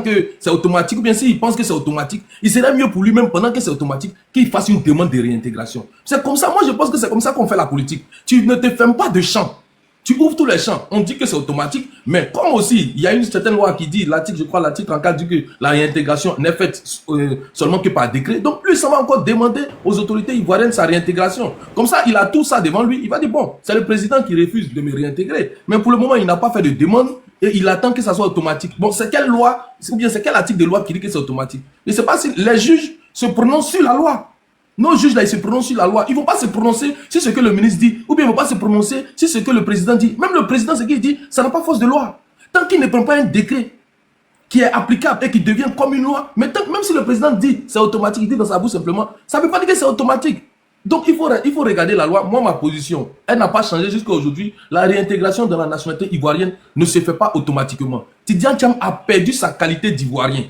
que c'est automatique ou bien s'il pense que c'est automatique, il serait mieux pour lui-même pendant que c'est automatique qu'il fasse une demande de réintégration. C'est comme ça, moi je pense que c'est comme ça qu'on fait la politique. Tu ne te fermes pas de champ. Tu ouvres tous les champs, on dit que c'est automatique, mais comme aussi, il y a une certaine loi qui dit, l'article 34 dit que la réintégration n'est faite seulement que par décret. Donc lui, ça va encore demander aux autorités ivoiriennes sa réintégration. Comme ça, il a tout ça devant lui, il va dire, bon, c'est le président qui refuse de me réintégrer. Mais pour le moment, il n'a pas fait de demande et il attend que ça soit automatique. Bon, c'est quelle loi, ou bien c'est quel article de loi qui dit que c'est automatique? Je ne sais pas si les juges se prononcent sur la loi. Nos juges là, ils se prononcent sur la loi. Ils ne vont pas se prononcer sur ce que le ministre dit, ou bien ils ne vont pas se prononcer sur ce que le président dit. Même le président, ce qu'il dit, ça n'a pas force de loi. Tant qu'il ne prend pas un décret qui est applicable et qui devient comme une loi, mais même si le président dit c'est automatique, il dit dans sa bouche simplement, ça ne veut pas dire que c'est automatique. Donc il faut regarder la loi. Moi, ma position, elle n'a pas changé jusqu'à aujourd'hui. La réintégration de la nationalité ivoirienne ne se fait pas automatiquement. Tidjane Thiam a perdu sa qualité d'ivoirien.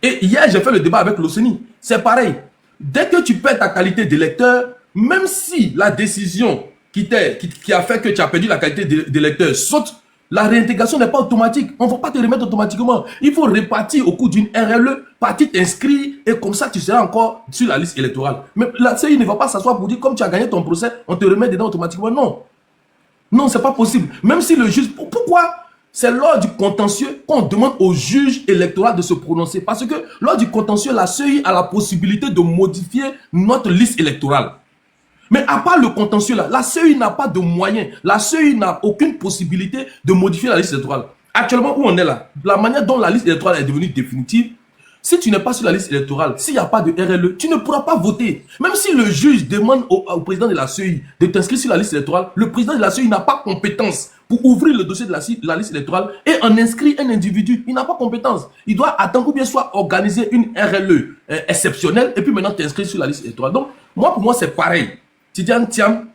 Et hier, j'ai fait le débat avec l'OCENI. C'est pareil. Dès que tu perds ta qualité d'électeur, même si la décision qui a fait que tu as perdu la qualité d'électeur saute, la réintégration n'est pas automatique. On ne va pas te remettre automatiquement. Il faut repartir au cours d'une RLE, partir t'inscrire et comme ça tu seras encore sur la liste électorale. Mais la CEI ne va pas s'asseoir pour dire comme tu as gagné ton procès, on te remet dedans automatiquement. Non. Non, ce n'est pas possible. Même si le juge... Pourquoi ? C'est lors du contentieux qu'on demande au juge électoral de se prononcer. Parce que lors du contentieux, la CEI a la possibilité de modifier notre liste électorale. Mais à part le contentieux là, la CEI n'a pas de moyens. La CEI n'a aucune possibilité de modifier la liste électorale. Actuellement, où on est là, la manière dont la liste électorale est devenue définitive, si tu n'es pas sur la liste électorale, s'il n'y a pas de RLE, tu ne pourras pas voter. Même si le juge demande au président de la CEI de t'inscrire sur la liste électorale, le président de la CEI n'a pas compétence pour ouvrir le dossier de la liste électorale et en inscrire un individu. Il n'a pas compétence. Il doit attendre ou bien soit organiser une RLE exceptionnelle et puis maintenant t'inscrire sur la liste électorale. Donc, pour moi, c'est pareil. Tidjane Thiam,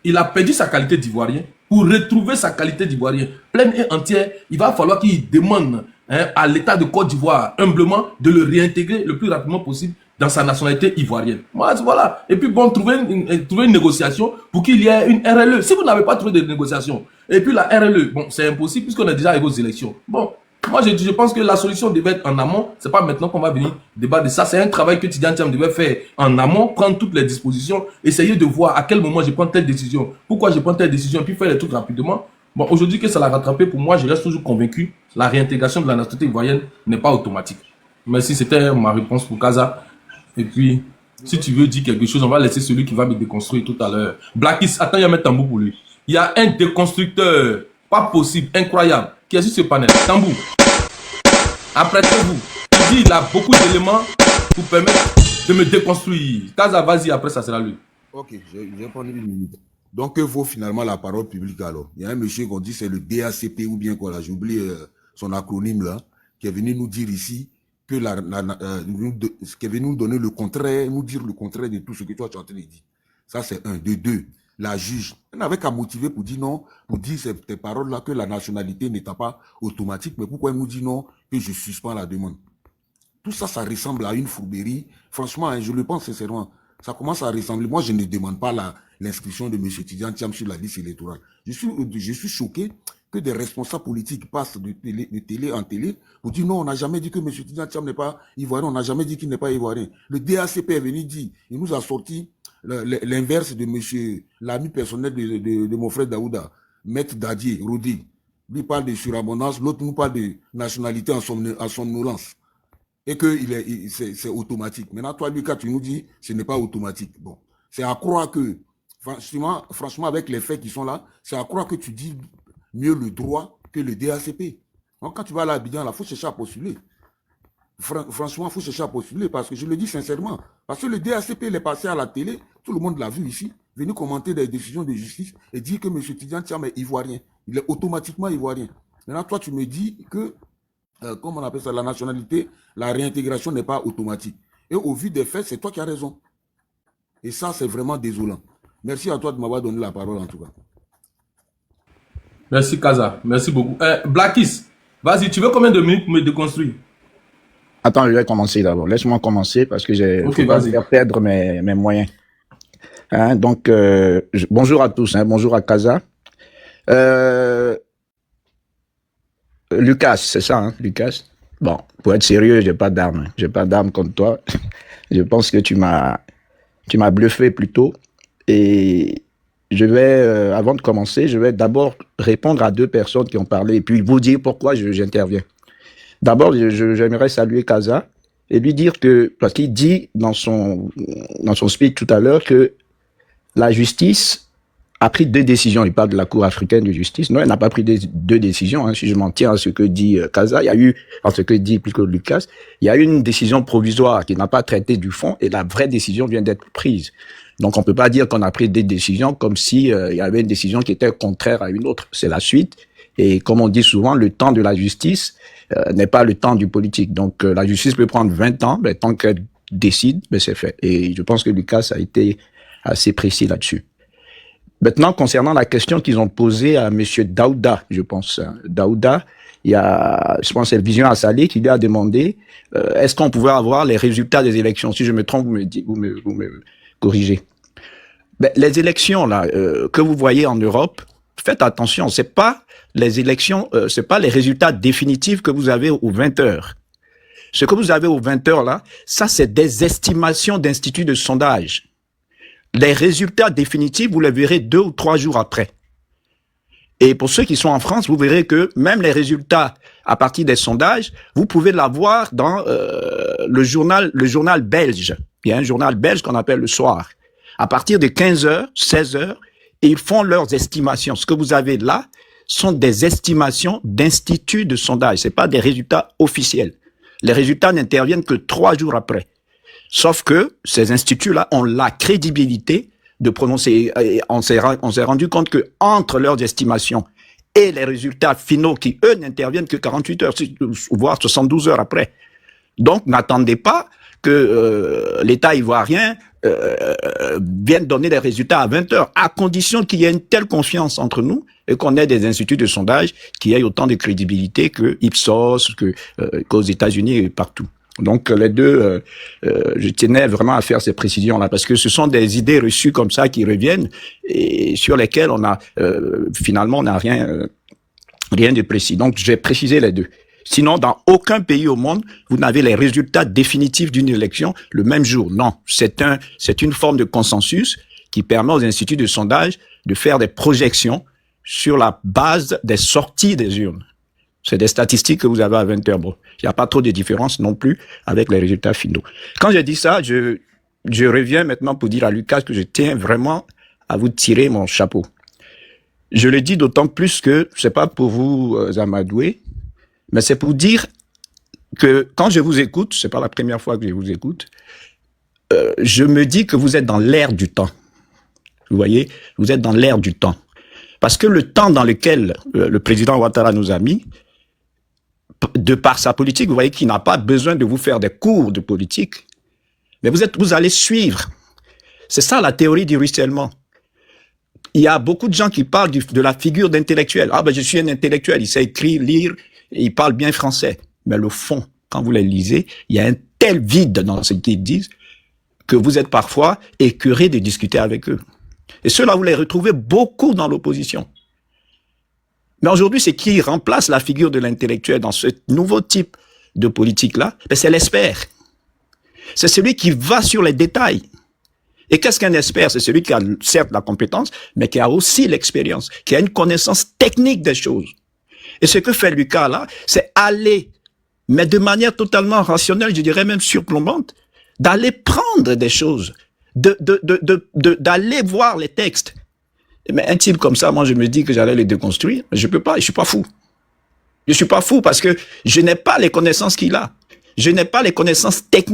il a perdu sa qualité d'ivoirien. Pour retrouver sa qualité d'ivoirien pleine et entière, il va falloir qu'il demande à l'État de Côte d'Ivoire, humblement, de le réintégrer le plus rapidement possible dans sa nationalité ivoirienne. Voilà. Et puis bon, trouver une négociation pour qu'il y ait une RLE. Si vous n'avez pas trouvé de négociation, et puis la RLE, bon, c'est impossible puisqu'on est déjà arrivé aux élections. Bon, moi je pense que la solution devait être en amont. C'est pas maintenant qu'on va venir débattre de ça. C'est un travail que Tidjane Thiam devait faire en amont, prendre toutes les dispositions, essayer de voir à quel moment je prends telle décision, pourquoi je prends telle décision, et puis faire les trucs rapidement. Bon, aujourd'hui que ça l'a rattrapé, pour moi, je reste toujours convaincu, la réintégration de la nationalité ivoirienne n'est pas automatique. Merci, c'était ma réponse pour Kaza. Et puis, si tu veux dire quelque chose, on va laisser celui qui va me déconstruire tout à l'heure. Blackis, attends, il y a un tambour pour lui. Il y a un déconstructeur, pas possible, incroyable, qui est sur ce panel. Tambour. Apprêtez-vous. Il dit, il a beaucoup d'éléments pour permettre de me déconstruire. Kaza, vas-y, après ça sera lui. Ok, je vais prendre une minute. Donc, il faut finalement la parole publique alors. Il y a un monsieur qu'on dit c'est le DACP ou bien quoi là, j'oublie son acronyme là, qui est venu nous dire ici que qui est venu nous donner le contraire, nous dire le contraire de tout ce que toi tu es en train de dire. Ça c'est un. De deux, la juge, elle n'avait qu'à motiver pour dire non, pour dire ces paroles là que la nationalité n'était pas automatique, mais pourquoi elle nous dit non, que je suspends la demande. Tout ça, ça ressemble à une fourberie. Franchement, hein, je le pense sincèrement. Ça commence à ressembler. Moi, je ne demande pas l'inscription de M. Tidjane Thiam sur la liste électorale. Je suis choqué que des responsables politiques passent de télé en télé pour dire non, on n'a jamais dit que M. Tidjane Thiam n'est pas ivoirien, on n'a jamais dit qu'il n'est pas ivoirien. Le DACP est venu dire, il nous a sorti l'inverse de l'ami personnel de mon frère Daouda, Maître Dadier, Rodi. Lui parle de surabondance, l'autre nous parle de nationalité en somnolence. Et que c'est automatique. Maintenant, toi, Lucas, tu nous dis ce n'est pas automatique. Bon, c'est à croire que, franchement, avec les faits qui sont là, c'est à croire que tu dis mieux le droit que le DACP. Donc, quand tu vas à l'Abidjan, il faut chercher à postuler. Franchement, il faut chercher à postuler parce que je le dis sincèrement. Parce que le DACP, il est passé à la télé, tout le monde l'a vu ici, venu commenter des décisions de justice et dire que M. Tidjane Thiam est ivoirien. Il est automatiquement ivoirien. Maintenant, toi, tu me dis que comme on appelle ça, la nationalité, la réintégration n'est pas automatique. Et au vu des faits, c'est toi qui as raison. Et ça, c'est vraiment désolant. Merci à toi de m'avoir donné la parole, en tout cas. Merci, Kaza. Merci beaucoup. Blackis, vas-y, tu veux combien de minutes pour me déconstruire? Attends, je vais commencer d'abord. Laisse-moi commencer parce que j'ai faire perdre mes moyens. Hein, donc, bonjour à tous. Hein, bonjour à Kaza. Lucas, c'est ça, hein, Lucas? Bon, pour être sérieux, j'ai pas d'armes. J'ai pas d'armes contre toi. Je pense que tu m'as bluffé plutôt. Et je vais, avant de commencer, je vais d'abord répondre à deux personnes qui ont parlé et puis vous dire pourquoi j'interviens. D'abord, j'aimerais saluer Kaza et lui dire que, parce qu'il dit dans son speech tout à l'heure que la justice a pris deux décisions. Il parle de la Cour africaine de justice. Non, elle n'a pas pris deux décisions. Hein. Si je m'en tiens à ce que dit Kaza, il y a eu, à ce que dit plutôt Lucas, il y a eu une décision provisoire qui n'a pas traité du fond et la vraie décision vient d'être prise. Donc, on peut pas dire qu'on a pris des décisions comme si il y avait une décision qui était contraire à une autre. C'est la suite. Et comme on dit souvent, le temps de la justice n'est pas le temps du politique. Donc, la justice peut prendre 20 ans, mais tant qu'elle décide, ben c'est fait. Et je pense que Lucas a été assez précis là-dessus. Maintenant, concernant la question qu'ils ont posée à monsieur Daouda, je pense. Daouda, il y a, je pense, c'est Vision Assalé qui lui a demandé, est-ce qu'on pouvait avoir les résultats des élections? Si je me trompe, vous me corrigez. Ben, les élections, là, que vous voyez en Europe, faites attention, c'est pas les élections, c'est pas les résultats définitifs que vous avez aux 20 heures. Ce que vous avez aux 20 heures, là, ça, c'est des estimations d'instituts de sondage. Les résultats définitifs, vous les verrez 2 ou 3 jours après. Et pour ceux qui sont en France, vous verrez que même les résultats à partir des sondages, vous pouvez l'avoir dans le journal belge. Il y a un journal belge qu'on appelle Le Soir. À partir de 15h, 16h, ils font leurs estimations. Ce que vous avez là sont des estimations d'instituts de sondage. C'est pas des résultats officiels. Les résultats n'interviennent que 3 jours après. Sauf que ces instituts-là ont la crédibilité de prononcer. On s'est rendu compte que entre leurs estimations et les résultats finaux qui, eux, n'interviennent que 48 heures, voire 72 heures après. Donc, n'attendez pas que l'État ivoirien viennent donner des résultats à 20 heures, à condition qu'il y ait une telle confiance entre nous et qu'on ait des instituts de sondage qui aient autant de crédibilité que Ipsos, qu'aux États-Unis et partout. Donc les deux, je tenais vraiment à faire ces précisions-là parce que ce sont des idées reçues comme ça qui reviennent et sur lesquelles on a finalement on n'a rien de précis. Donc j'ai précisé les deux. Sinon, dans aucun pays au monde, vous n'avez les résultats définitifs d'une élection le même jour. Non, c'est une forme de consensus qui permet aux instituts de sondage de faire des projections sur la base des sorties des urnes. C'est des statistiques que vous avez à 20 heures. Bon, il n'y a pas trop de différence non plus avec les résultats finaux. Quand j'ai dit ça, je reviens maintenant pour dire à Lucas que je tiens vraiment à vous tirer mon chapeau. Je le dis d'autant plus que, c'est pas pour vous amadouer, mais c'est pour dire que quand je vous écoute, c'est pas la première fois que je vous écoute, je me dis que vous êtes dans l'ère du temps. Vous voyez, vous êtes dans l'ère du temps. Parce que le temps dans lequel le président Ouattara nous a mis, de par sa politique, vous voyez qu'il n'a pas besoin de vous faire des cours de politique, mais vous allez suivre. C'est ça la théorie du ruissellement. Il y a beaucoup de gens qui parlent de la figure d'intellectuel. Ah ben je suis un intellectuel, il sait écrire, lire, il parle bien français. Mais le fond, quand vous les lisez, il y a un tel vide dans ce qu'ils disent que vous êtes parfois écœuré de discuter avec eux. Et ceux-là, vous les retrouvez beaucoup dans l'opposition. Mais aujourd'hui, c'est qui remplace la figure de l'intellectuel dans ce nouveau type de politique-là? Ben, c'est l'expert. C'est celui qui va sur les détails. Et qu'est-ce qu'un expert? C'est celui qui a certes la compétence, mais qui a aussi l'expérience, qui a une connaissance technique des choses. Et ce que fait Lucas là, c'est aller, mais de manière totalement rationnelle, je dirais même surplombante, d'aller prendre des choses, d'aller voir les textes. Mais un type comme ça, moi je me dis que j'allais les déconstruire. Je peux pas, je suis pas fou. Je suis pas fou parce que je n'ai pas les connaissances qu'il a. Je n'ai pas les connaissances techniques.